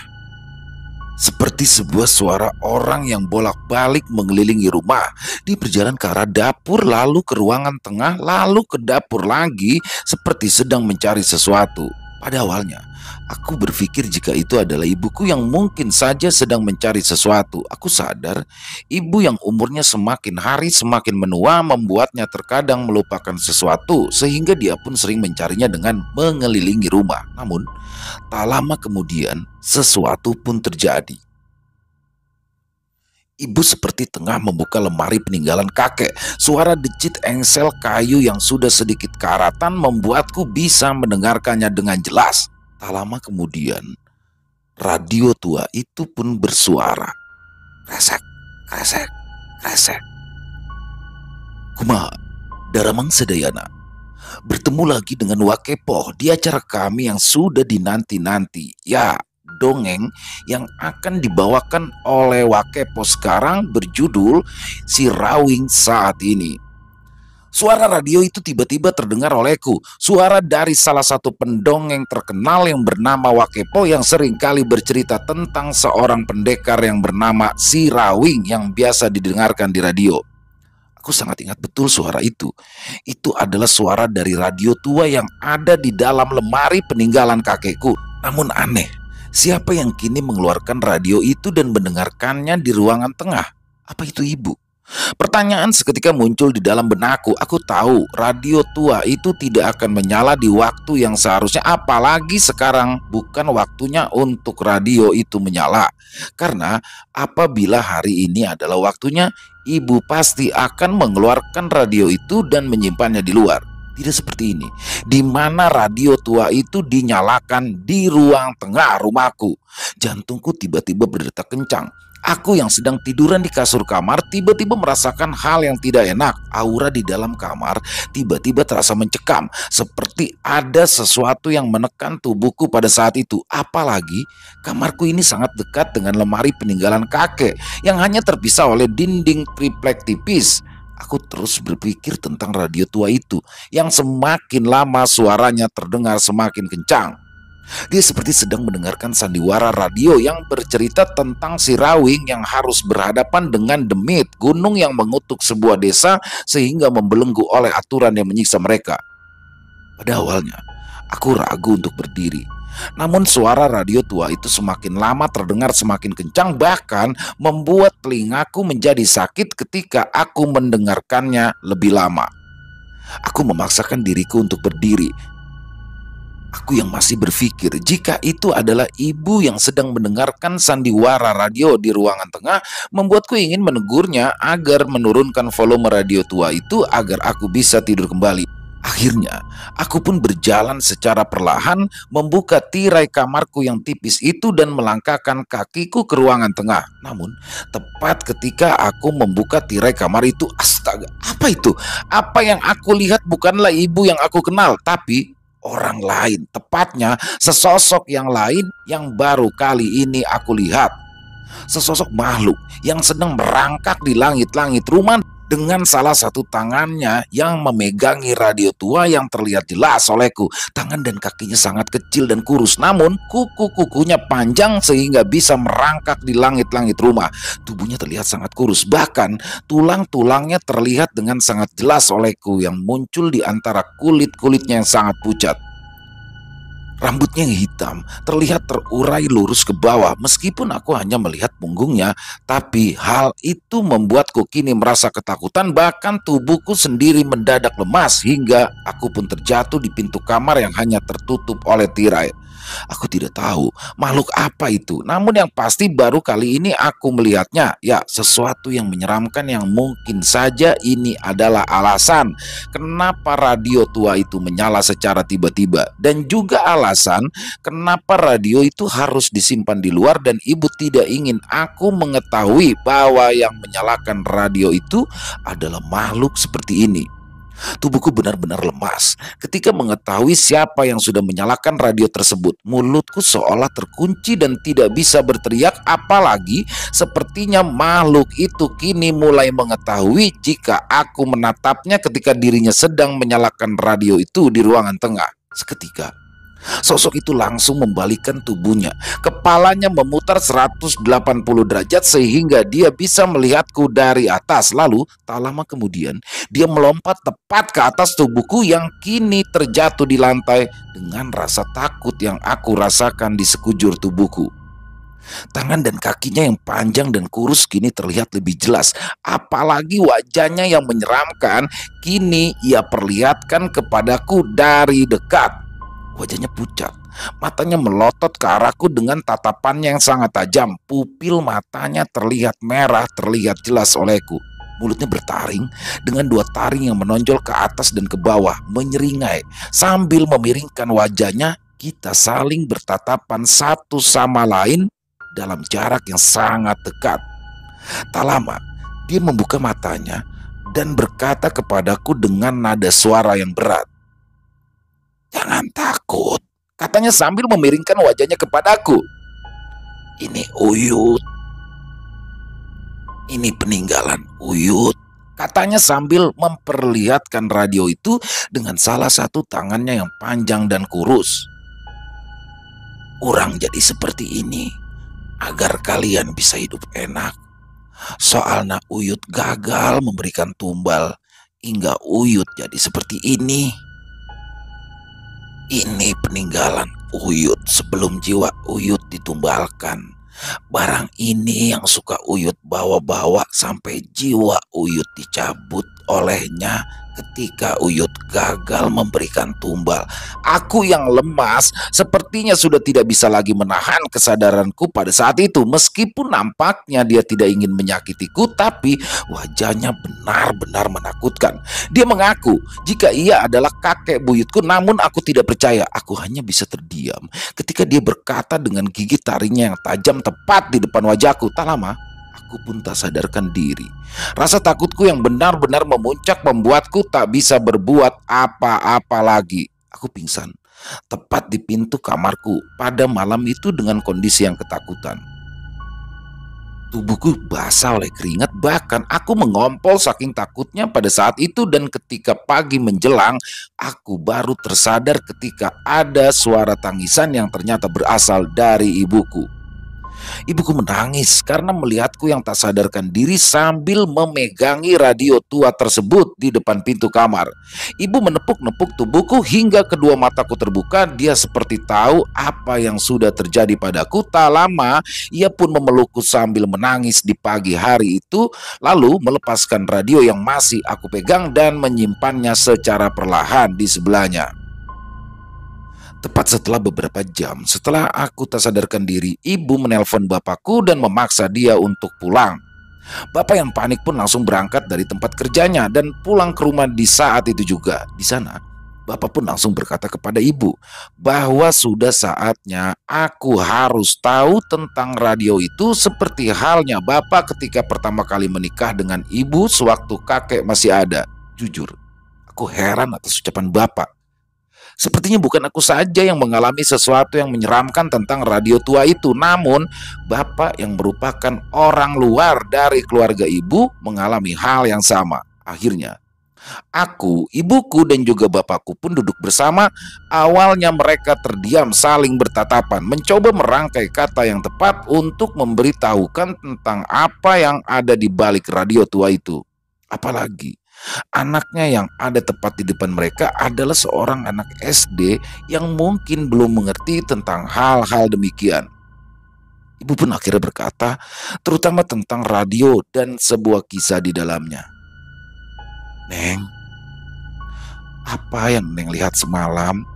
Seperti sebuah suara orang yang bolak-balik mengelilingi rumah. Dia berjalan ke arah dapur, lalu ke ruangan tengah, lalu ke dapur lagi, seperti sedang mencari sesuatu. Pada awalnya, aku berpikir jika itu adalah ibuku yang mungkin saja sedang mencari sesuatu. Aku sadar ibu yang umurnya semakin hari semakin menua membuatnya terkadang melupakan sesuatu, sehingga dia pun sering mencarinya dengan mengelilingi rumah. Namun tak lama kemudian sesuatu pun terjadi. Ibu seperti tengah membuka lemari peninggalan kakek. Suara decit engsel kayu yang sudah sedikit karatan membuatku bisa mendengarkannya dengan jelas. Tak lama kemudian, radio tua itu pun bersuara. Kresek, kresek, kresek. Kumaha, Daramang Sedayana, bertemu lagi dengan Wakepo di acara kami yang sudah dinanti-nanti. Ya, dongeng yang akan dibawakan oleh Wakepo sekarang berjudul Si Rawing Saat Ini. Suara radio itu tiba-tiba terdengar olehku. Suara dari salah satu pendongeng terkenal yang bernama Wakepo yang sering kali bercerita tentang seorang pendekar yang bernama Si Rawing yang biasa didengarkan di radio. Aku sangat ingat betul suara itu. Itu adalah suara dari radio tua yang ada di dalam lemari peninggalan kakekku. Namun aneh, siapa yang kini mengeluarkan radio itu dan mendengarkannya di ruangan tengah? Apa itu ibu? Pertanyaan seketika muncul di dalam benakku. Aku tahu radio tua itu tidak akan menyala di waktu yang seharusnya, apalagi sekarang bukan waktunya untuk radio itu menyala. Karena apabila hari ini adalah waktunya, ibu pasti akan mengeluarkan radio itu dan menyimpannya di luar. Tidak seperti ini, di mana radio tua itu dinyalakan di ruang tengah rumahku. Jantungku tiba-tiba berdetak kencang. Aku yang sedang tiduran di kasur kamar tiba-tiba merasakan hal yang tidak enak. Aura di dalam kamar tiba-tiba terasa mencekam, seperti ada sesuatu yang menekan tubuhku pada saat itu. Apalagi kamarku ini sangat dekat dengan lemari peninggalan kakek yang hanya terpisah oleh dinding triplek tipis. Aku terus berpikir tentang radio tua itu yang semakin lama suaranya terdengar semakin kencang. Dia seperti sedang mendengarkan sandiwara radio yang bercerita tentang si Rawing yang harus berhadapan dengan demit, gunung yang mengutuk sebuah desa sehingga membelenggu oleh aturan yang menyiksa mereka. Pada awalnya, aku ragu untuk berdiri. Namun suara radio tua itu semakin lama terdengar semakin kencang, bahkan membuat telingaku menjadi sakit ketika aku mendengarkannya lebih lama. Aku memaksakan diriku untuk berdiri. Aku yang masih berpikir jika itu adalah ibu yang sedang mendengarkan sandiwara radio di ruangan tengah, membuatku ingin menegurnya agar menurunkan volume radio tua itu agar aku bisa tidur kembali. Akhirnya, aku pun berjalan secara perlahan membuka tirai kamarku yang tipis itu dan melangkahkan kakiku ke ruangan tengah. Namun, tepat ketika aku membuka tirai kamar itu, astaga, apa itu? Apa yang aku lihat bukanlah ibu yang aku kenal, tapi orang lain, tepatnya sesosok yang lain yang baru kali ini aku lihat. Sesosok makhluk yang sedang merangkak di langit-langit rumah dengan salah satu tangannya yang memegangi radio tua yang terlihat jelas olehku. Tangan dan kakinya sangat kecil dan kurus, namun kuku-kukunya panjang sehingga bisa merangkak di langit-langit rumah. Tubuhnya terlihat sangat kurus, bahkan tulang-tulangnya terlihat dengan sangat jelas olehku yang muncul di antara kulit-kulitnya yang sangat pucat. Rambutnya yang hitam terlihat terurai lurus ke bawah. Meskipun aku hanya melihat punggungnya, tapi hal itu membuatku kini merasa ketakutan. Bahkan tubuhku sendiri mendadak lemas hingga aku pun terjatuh di pintu kamar yang hanya tertutup oleh tirai. Aku tidak tahu makhluk apa itu, namun yang pasti baru kali ini aku melihatnya. Ya, sesuatu yang menyeramkan yang mungkin saja ini adalah alasan kenapa radio tua itu menyala secara tiba-tiba, dan juga alasan kenapa radio itu harus disimpan di luar dan ibu tidak ingin aku mengetahui bahwa yang menyalakan radio itu adalah makhluk seperti ini. Tubuhku benar-benar lemas ketika mengetahui siapa yang sudah menyalakan radio tersebut. Mulutku seolah terkunci dan tidak bisa berteriak, apalagi sepertinya makhluk itu kini mulai mengetahui jika aku menatapnya ketika dirinya sedang menyalakan radio itu di ruangan tengah. Seketika sosok itu langsung membalikkan tubuhnya. Kepalanya memutar 180 derajat sehingga dia bisa melihatku dari atas. Lalu tak lama kemudian dia melompat tepat ke atas tubuhku yang kini terjatuh di lantai dengan rasa takut yang aku rasakan di sekujur tubuhku. Tangan dan kakinya yang panjang dan kurus kini terlihat lebih jelas. Apalagi wajahnya yang menyeramkan kini ia perlihatkan kepadaku dari dekat. Wajahnya pucat, matanya melotot ke arahku dengan tatapannya yang sangat tajam. Pupil matanya terlihat merah, terlihat jelas olehku. Mulutnya bertaring dengan dua taring yang menonjol ke atas dan ke bawah, menyeringai. Sambil memiringkan wajahnya, kita saling bertatapan satu sama lain dalam jarak yang sangat dekat. Tak lama, dia membuka matanya dan berkata kepadaku dengan nada suara yang berat. "Jangan takut," katanya sambil memiringkan wajahnya kepadaku. "Ini Uyut. Ini peninggalan Uyut," katanya sambil memperlihatkan radio itu dengan salah satu tangannya yang panjang dan kurus. "Urang jadi seperti ini agar kalian bisa hidup enak. Soalnya Uyut gagal memberikan tumbal hingga Uyut jadi seperti ini. Ini peninggalan Uyut sebelum jiwa Uyut ditumbalkan. Barang ini yang suka Uyut bawa-bawa sampai jiwa Uyut dicabut olehnya ketika Uyut gagal memberikan tumbal." Aku yang lemas sepertinya sudah tidak bisa lagi menahan kesadaranku pada saat itu. Meskipun nampaknya dia tidak ingin menyakitiku, tapi wajahnya benar-benar menakutkan. Dia mengaku jika ia adalah kakek buyutku, namun aku tidak percaya. Aku hanya bisa terdiam ketika dia berkata dengan gigi taringnya yang tajam tepat di depan wajahku. Tak lama, aku pun tak sadarkan diri. Rasa takutku yang benar-benar memuncak membuatku tak bisa berbuat apa-apa lagi. Aku pingsan tepat di pintu kamarku pada malam itu dengan kondisi yang ketakutan. Tubuhku basah oleh keringat, bahkan aku mengompol saking takutnya pada saat itu. Dan ketika pagi menjelang, aku baru tersadar ketika ada suara tangisan yang ternyata berasal dari ibuku. Ibuku menangis karena melihatku yang tak sadarkan diri sambil memegangi radio tua tersebut di depan pintu kamar. Ibu menepuk-nepuk tubuhku hingga kedua mataku terbuka. Dia seperti tahu apa yang sudah terjadi padaku. Tak lama, ia pun memelukku sambil menangis di pagi hari itu, lalu melepaskan radio yang masih aku pegang dan menyimpannya secara perlahan di sebelahnya. Tepat setelah beberapa jam setelah aku tak sadarkan diri, ibu menelpon bapakku dan memaksa dia untuk pulang. Bapak yang panik pun langsung berangkat dari tempat kerjanya dan pulang ke rumah di saat itu juga. Di sana, bapak pun langsung berkata kepada ibu bahwa sudah saatnya aku harus tahu tentang radio itu, seperti halnya bapak ketika pertama kali menikah dengan ibu sewaktu kakek masih ada. Jujur, aku heran atas ucapan bapak. Sepertinya bukan aku saja yang mengalami sesuatu yang menyeramkan tentang radio tua itu, namun bapak yang merupakan orang luar dari keluarga ibu mengalami hal yang sama. Akhirnya, aku, ibuku, dan juga bapakku pun duduk bersama. Awalnya mereka terdiam saling bertatapan, mencoba merangkai kata yang tepat untuk memberitahukan tentang apa yang ada di balik radio tua itu. Apalagi anaknya yang ada tepat di depan mereka adalah seorang anak SD yang mungkin belum mengerti tentang hal-hal demikian. Ibu pun akhirnya berkata, terutama tentang radio dan sebuah kisah di dalamnya. "Neng, apa yang Neng lihat semalam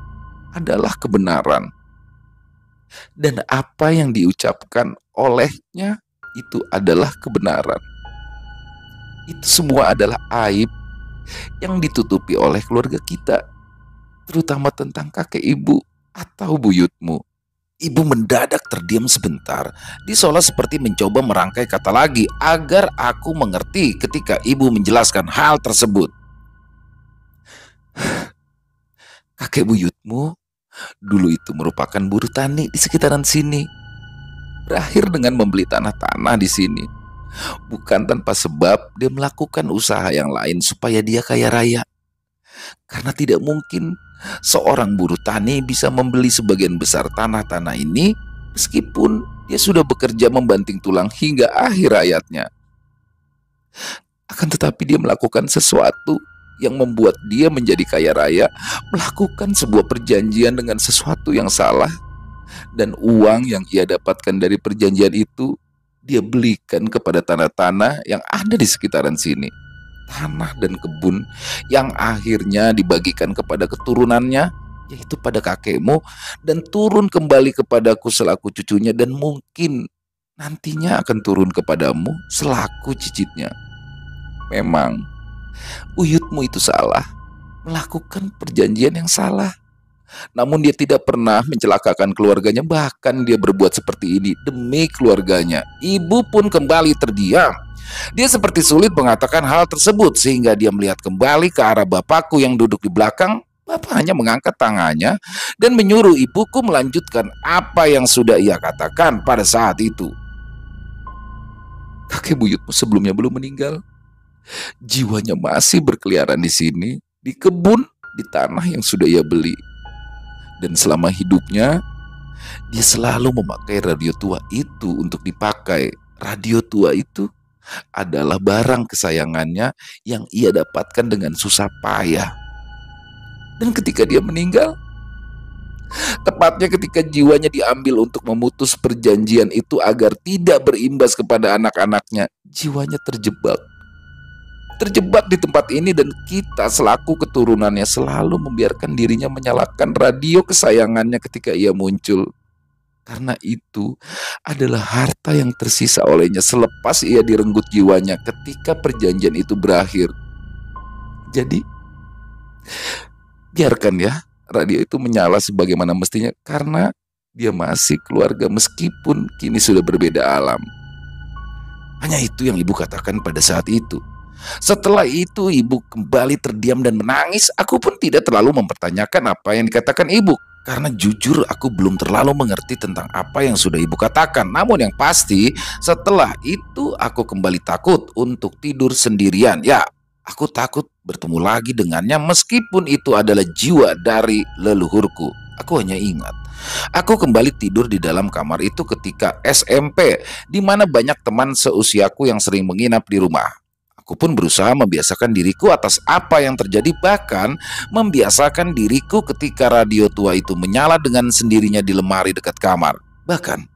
adalah kebenaran. Dan apa yang diucapkan olehnya itu adalah kebenaran. Itu semua adalah aib yang ditutupi oleh keluarga kita, terutama tentang kakek ibu atau buyutmu." Ibu mendadak terdiam sebentar. Dia seolah seperti mencoba merangkai kata lagi agar aku mengerti ketika ibu menjelaskan hal tersebut. "Kakek buyutmu dulu itu merupakan buruh tani di sekitaran sini. Berakhir dengan membeli tanah-tanah di sini. Bukan tanpa sebab dia melakukan usaha yang lain supaya dia kaya raya. Karena tidak mungkin seorang buruh tani bisa membeli sebagian besar tanah-tanah ini meskipun dia sudah bekerja membanting tulang hingga akhir hayatnya. Akan tetapi dia melakukan sesuatu yang membuat dia menjadi kaya raya, melakukan sebuah perjanjian dengan sesuatu yang salah. Dan uang yang ia dapatkan dari perjanjian itu dia belikan kepada tanah-tanah yang ada di sekitaran sini. Tanah dan kebun yang akhirnya dibagikan kepada keturunannya, yaitu pada kakekmu, dan turun kembali kepadaku selaku cucunya, dan mungkin nantinya akan turun kepadamu selaku cicitnya. Memang buyutmu itu salah, melakukan perjanjian yang salah. Namun dia tidak pernah mencelakakan keluarganya, bahkan dia berbuat seperti ini demi keluarganya." Ibu pun kembali terdiam. Dia seperti sulit mengatakan hal tersebut sehingga dia melihat kembali ke arah bapakku yang duduk di belakang. Bapak hanya mengangkat tangannya dan menyuruh ibuku melanjutkan apa yang sudah ia katakan pada saat itu. Kakek buyutmu sebelumnya belum meninggal. Jiwanya masih berkeliaran di sini, di kebun, di tanah yang sudah ia beli. Dan selama hidupnya, dia selalu memakai radio tua itu untuk dipakai. Radio tua itu adalah barang kesayangannya yang ia dapatkan dengan susah payah. Dan ketika dia meninggal, tepatnya ketika jiwanya diambil untuk memutus perjanjian itu agar tidak berimbas kepada anak-anaknya, jiwanya terjebak. Terjebak di tempat ini dan kita selaku keturunannya selalu membiarkan dirinya menyalakan radio kesayangannya ketika ia muncul. Karena itu adalah harta yang tersisa olehnya selepas ia direnggut jiwanya ketika perjanjian itu berakhir. Jadi, biarkan ya radio itu menyala sebagaimana mestinya karena dia masih keluarga meskipun kini sudah berbeda alam. Hanya itu yang ibu katakan pada saat itu. Setelah itu ibu kembali terdiam dan menangis. Aku pun tidak terlalu mempertanyakan apa yang dikatakan ibu, karena jujur aku belum terlalu mengerti tentang apa yang sudah ibu katakan. Namun yang pasti setelah itu aku kembali takut untuk tidur sendirian. Ya, aku takut bertemu lagi dengannya meskipun itu adalah jiwa dari leluhurku. Aku hanya ingat aku kembali tidur di dalam kamar itu ketika SMP, di mana banyak teman seusiaku yang sering menginap di rumah. Aku pun berusaha membiasakan diriku atas apa yang terjadi, bahkan membiasakan diriku ketika radio tua itu menyala dengan sendirinya di lemari dekat kamar. Bahkan,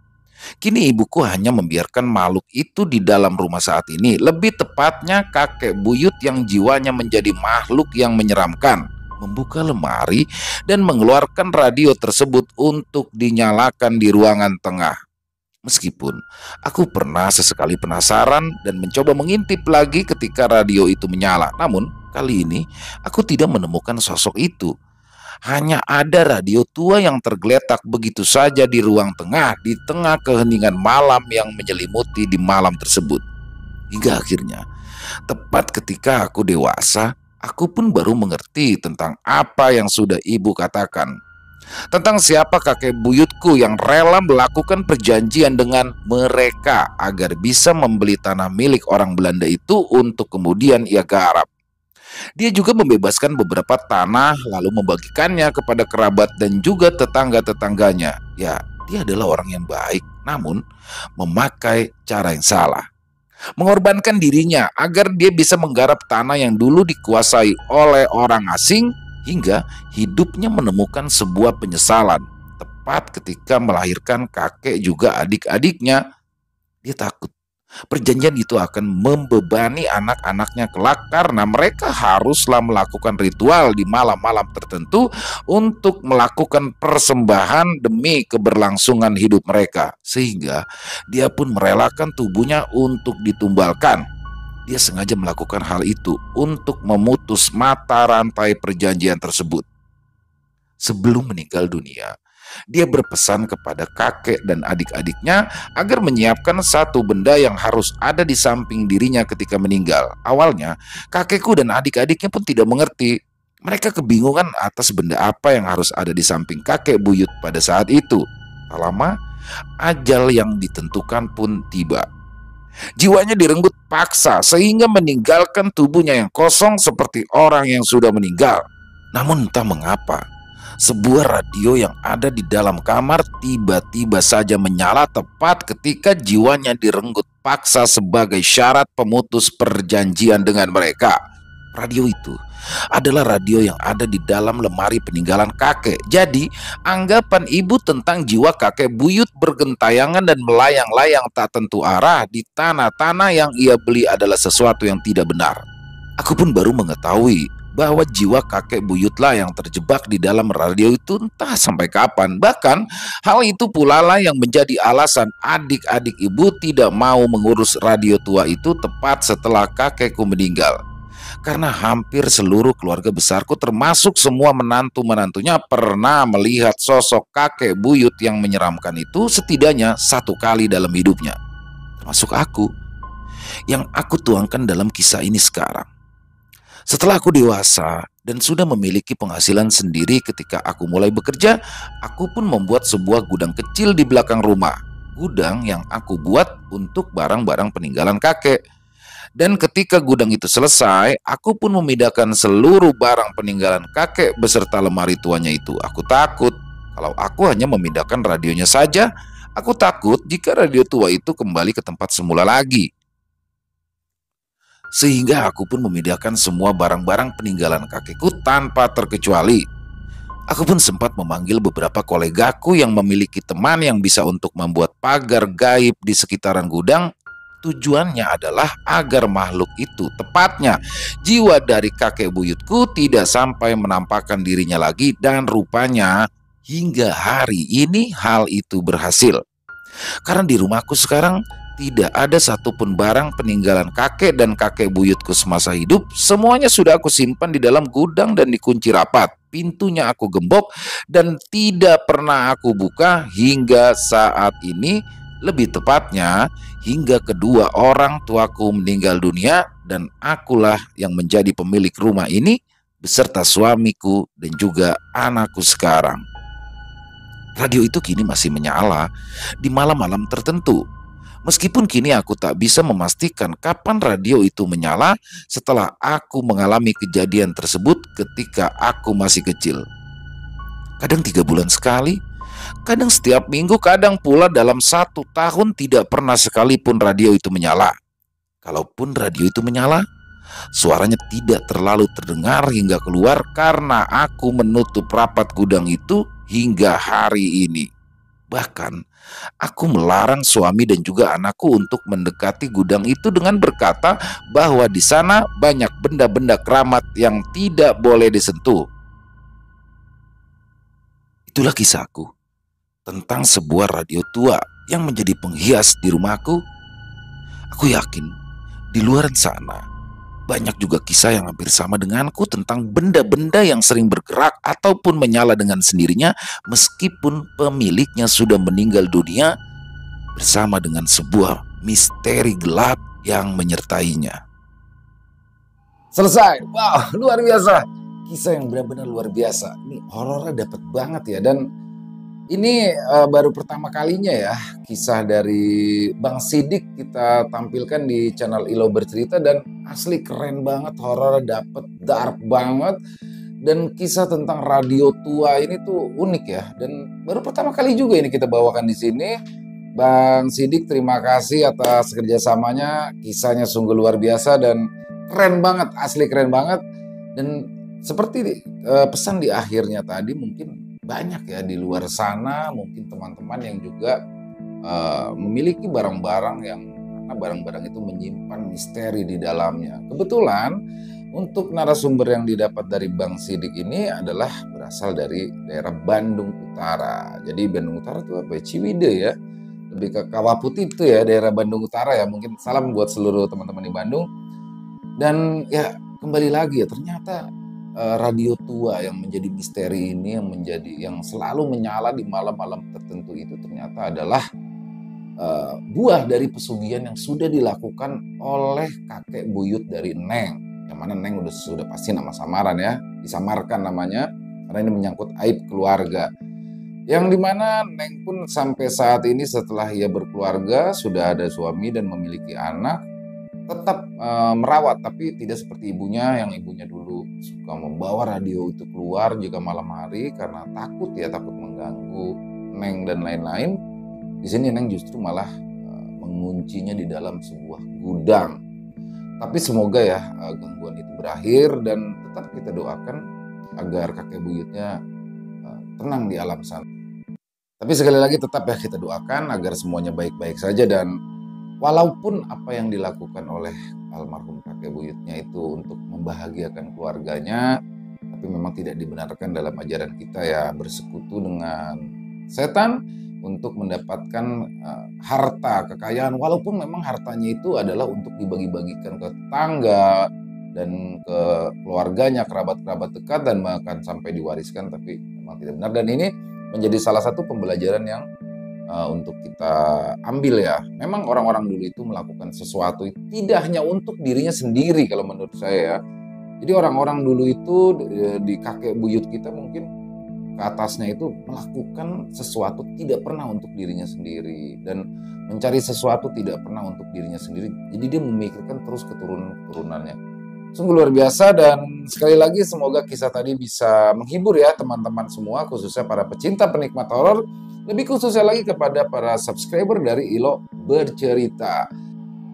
kini ibuku hanya membiarkan makhluk itu di dalam rumah saat ini. Lebih tepatnya kakek buyut yang jiwanya menjadi makhluk yang menyeramkan, membuka lemari dan mengeluarkan radio tersebut untuk dinyalakan di ruangan tengah. Meskipun aku pernah sesekali penasaran dan mencoba mengintip lagi ketika radio itu menyala, namun kali ini aku tidak menemukan sosok itu. Hanya ada radio tua yang tergeletak begitu saja di ruang tengah, di tengah keheningan malam yang menyelimuti di malam tersebut. Hingga akhirnya, tepat ketika aku dewasa, aku pun baru mengerti tentang apa yang sudah ibu katakan. Tentang siapa kakek buyutku yang rela melakukan perjanjian dengan mereka agar bisa membeli tanah milik orang Belanda itu untuk kemudian ia garap. Dia juga membebaskan beberapa tanah lalu membagikannya kepada kerabat dan juga tetangga-tetangganya. Ya, dia adalah orang yang baik, namun memakai cara yang salah. Mengorbankan dirinya agar dia bisa menggarap tanah yang dulu dikuasai oleh orang asing, hingga hidupnya menemukan sebuah penyesalan. Tepat ketika melahirkan kakek juga adik-adiknya, dia takut perjanjian itu akan membebani anak-anaknya kelak karena mereka haruslah melakukan ritual di malam-malam tertentu untuk melakukan persembahan demi keberlangsungan hidup mereka. Sehingga dia pun merelakan tubuhnya untuk ditumbalkan. Dia sengaja melakukan hal itu untuk memutus mata rantai perjanjian tersebut. Sebelum meninggal dunia, dia berpesan kepada kakek dan adik-adiknya agar menyiapkan satu benda yang harus ada di samping dirinya ketika meninggal. Awalnya, kakekku dan adik-adiknya pun tidak mengerti. Mereka kebingungan atas benda apa yang harus ada di samping kakek buyut pada saat itu. Tak lama, ajal yang ditentukan pun tiba. Jiwanya direnggut paksa sehingga meninggalkan tubuhnya yang kosong seperti orang yang sudah meninggal. Namun entah mengapa, sebuah radio yang ada di dalam kamar tiba-tiba saja menyala tepat ketika jiwanya direnggut paksa sebagai syarat pemutus perjanjian dengan mereka. Radio itu adalah radio yang ada di dalam lemari peninggalan kakek. Jadi, anggapan ibu tentang jiwa kakek buyut bergentayangan dan melayang-layang tak tentu arah di tanah-tanah yang ia beli adalah sesuatu yang tidak benar. Aku pun baru mengetahui bahwa jiwa kakek buyutlah yang terjebak di dalam radio itu entah sampai kapan. Bahkan hal itu pula lah yang menjadi alasan adik-adik ibu tidak mau mengurus radio tua itu tepat setelah kakekku meninggal. Karena hampir seluruh keluarga besarku termasuk semua menantu-menantunya pernah melihat sosok kakek buyut yang menyeramkan itu setidaknya satu kali dalam hidupnya. Termasuk aku. yang aku tuangkan dalam kisah ini sekarang. Setelah aku dewasa dan sudah memiliki penghasilan sendiri ketika aku mulai bekerja, aku pun membuat sebuah gudang kecil di belakang rumah. Gudang yang aku buat untuk barang-barang peninggalan kakek. Dan ketika gudang itu selesai, aku pun memindahkan seluruh barang peninggalan kakek beserta lemari tuanya itu. Aku takut kalau aku hanya memindahkan radionya saja. Aku takut jika radio tua itu kembali ke tempat semula lagi. Sehingga aku pun memindahkan semua barang-barang peninggalan kakekku tanpa terkecuali. Aku pun sempat memanggil beberapa kolegaku yang memiliki teman yang bisa untuk membuat pagar gaib di sekitaran gudang. Tujuannya adalah agar makhluk itu, tepatnya jiwa dari kakek buyutku, tidak sampai menampakkan dirinya lagi. Dan rupanya hingga hari ini hal itu berhasil. Karena di rumahku sekarang tidak ada satupun barang peninggalan kakek dan kakek buyutku semasa hidup. Semuanya sudah aku simpan di dalam gudang dan dikunci rapat. Pintunya aku gembok dan tidak pernah aku buka hingga saat ini. Lebih tepatnya hingga kedua orang tuaku meninggal dunia dan akulah yang menjadi pemilik rumah ini beserta suamiku dan juga anakku sekarang. Radio itu kini masih menyala di malam-malam tertentu. Meskipun kini aku tak bisa memastikan kapan radio itu menyala setelah aku mengalami kejadian tersebut ketika aku masih kecil. Kadang 3 bulan sekali, kadang setiap minggu, kadang pula dalam 1 tahun tidak pernah sekalipun radio itu menyala. Kalaupun radio itu menyala, suaranya tidak terlalu terdengar hingga keluar karena aku menutup rapat gudang itu hingga hari ini. Bahkan aku melarang suami dan juga anakku untuk mendekati gudang itu dengan berkata bahwa di sana banyak benda-benda keramat yang tidak boleh disentuh. Itulah kisahku tentang sebuah radio tua yang menjadi penghias di rumahku. Aku yakin di luar sana banyak juga kisah yang hampir sama denganku tentang benda-benda yang sering bergerak ataupun menyala dengan sendirinya meskipun pemiliknya sudah meninggal dunia, bersama dengan sebuah misteri gelap yang menyertainya. Selesai. Wow, luar biasa. Kisah yang benar-benar luar biasa. Ini horornya dapat banget ya. Dan ini baru pertama kalinya ya kisah dari Bang Sidik kita tampilkan di channel Ilo Bercerita, dan asli keren banget, horornya dapet, dark banget. Dan kisah tentang radio tua ini tuh unik ya, dan baru pertama kali juga ini kita bawakan di sini. Bang Sidik, terima kasih atas kerjasamanya. Kisahnya sungguh luar biasa dan keren banget, asli keren banget. Dan seperti pesan di akhirnya tadi, mungkin banyak ya di luar sana mungkin teman-teman yang juga memiliki barang-barang yang karena barang-barang itu menyimpan misteri di dalamnya. Kebetulan untuk narasumber yang didapat dari Bang Sidik ini adalah berasal dari daerah Bandung Utara. Jadi Bandung Utara itu apa ya? Ciwidey ya. Lebih ke Kawah Putih itu ya, daerah Bandung Utara ya. Mungkin salam buat seluruh teman-teman di Bandung. Dan ya kembali lagi ya, ternyata radio tua yang menjadi misteri ini, yang selalu menyala di malam-malam tertentu itu ternyata adalah buah dari pesugihan yang sudah dilakukan oleh kakek buyut dari Neng. Yang mana Neng sudah pasti nama samaran ya, disamarkan namanya karena ini menyangkut aib keluarga. Yang dimana Neng pun sampai saat ini setelah ia berkeluarga, sudah ada suami dan memiliki anak, tetap merawat, tapi tidak seperti ibunya, yang ibunya dulu suka membawa radio itu keluar jika malam hari karena takut mengganggu Neng dan lain-lain. Di sini Neng justru malah menguncinya di dalam sebuah gudang. Tapi semoga ya gangguan itu berakhir dan tetap kita doakan agar kakek buyutnya tenang di alam sana. Tapi sekali lagi tetap ya kita doakan agar semuanya baik-baik saja, dan walaupun apa yang dilakukan oleh almarhum kakek buyutnya itu untuk membahagiakan keluarganya, tapi memang tidak dibenarkan dalam ajaran kita ya, bersekutu dengan setan untuk mendapatkan harta, kekayaan, walaupun memang hartanya itu adalah untuk dibagi-bagikan ke tetangga dan ke keluarganya, kerabat-kerabat dekat, dan bahkan sampai diwariskan, tapi memang tidak benar. Dan ini menjadi salah satu pembelajaran yang untuk kita ambil ya. Memang orang-orang dulu itu melakukan sesuatu tidak hanya untuk dirinya sendiri kalau menurut saya ya. Jadi orang-orang dulu itu di kakek buyut kita mungkin ke atasnya itu melakukan sesuatu tidak pernah untuk dirinya sendiri dan mencari sesuatu tidak pernah untuk dirinya sendiri. Jadi dia memikirkan terus keturunan-keturunannya. Sungguh luar biasa dan sekali lagi semoga kisah tadi bisa menghibur ya teman-teman semua, khususnya para pecinta penikmat horor, lebih khususnya lagi kepada para subscriber dari Ilo Bercerita.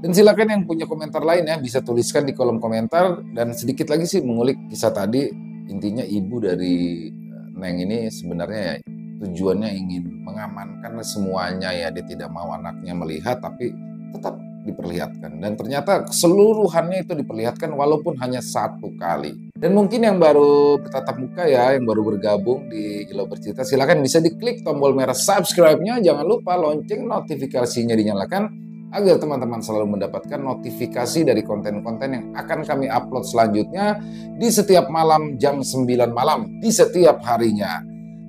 Dan silakan yang punya komentar lain ya bisa tuliskan di kolom komentar, dan sedikit lagi sih mengulik kisah tadi. Intinya ibu dari Neng ini sebenarnya ya tujuannya ingin mengamankan semuanya ya, dia tidak mau anaknya melihat tapi tetap diperlihatkan, dan ternyata keseluruhannya itu diperlihatkan walaupun hanya satu kali. Dan mungkin yang baru bertatap muka ya, yang baru bergabung di Ilo Bercerita, silakan bisa diklik tombol merah subscribe-nya, jangan lupa lonceng notifikasinya dinyalakan agar teman-teman selalu mendapatkan notifikasi dari konten-konten yang akan kami upload selanjutnya di setiap malam jam 9 malam di setiap harinya.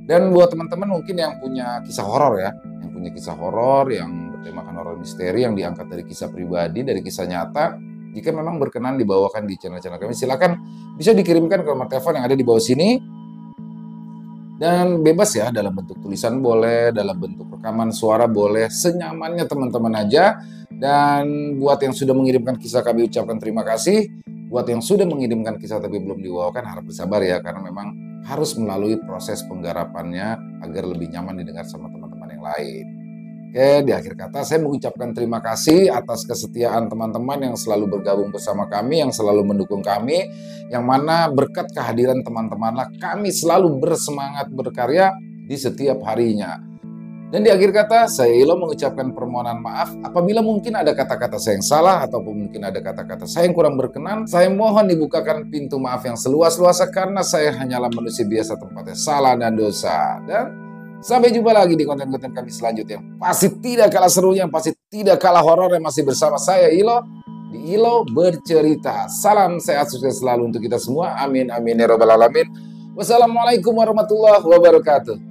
Dan buat teman-teman mungkin yang punya kisah horor ya, yang punya kisah horor yang bertemakan horor misteri yang diangkat dari kisah pribadi, dari kisah nyata, jika memang berkenan dibawakan di channel-channel kami, silakan bisa dikirimkan ke nomor telepon yang ada di bawah sini. Dan bebas ya, dalam bentuk tulisan boleh, dalam bentuk rekaman suara boleh, senyamannya teman-teman aja. Dan buat yang sudah mengirimkan kisah kami ucapkan terima kasih. Buat yang sudah mengirimkan kisah tapi belum dibawakan, harap bersabar ya, karena memang harus melalui proses penggarapannya agar lebih nyaman didengar sama teman-teman yang lain. Oke, di akhir kata saya mengucapkan terima kasih atas kesetiaan teman-teman yang selalu bergabung bersama kami, yang selalu mendukung kami, yang mana berkat kehadiran teman-temanlah kami selalu bersemangat berkarya di setiap harinya. Dan di akhir kata, saya Ilo mengucapkan permohonan maaf apabila mungkin ada kata-kata saya yang salah ataupun mungkin ada kata-kata saya yang kurang berkenan. Saya mohon dibukakan pintu maaf yang seluas-luasnya karena saya hanyalah manusia biasa tempatnya salah dan dosa. Dan sampai jumpa lagi di konten-konten kami selanjutnya yang pasti tidak kalah serunya, yang pasti tidak kalah horor, yang masih bersama saya Ilo di Ilo Bercerita. Salam sehat sukses selalu untuk kita semua. Amin amin ya robbal alamin. Wassalamualaikum warahmatullahi wabarakatuh.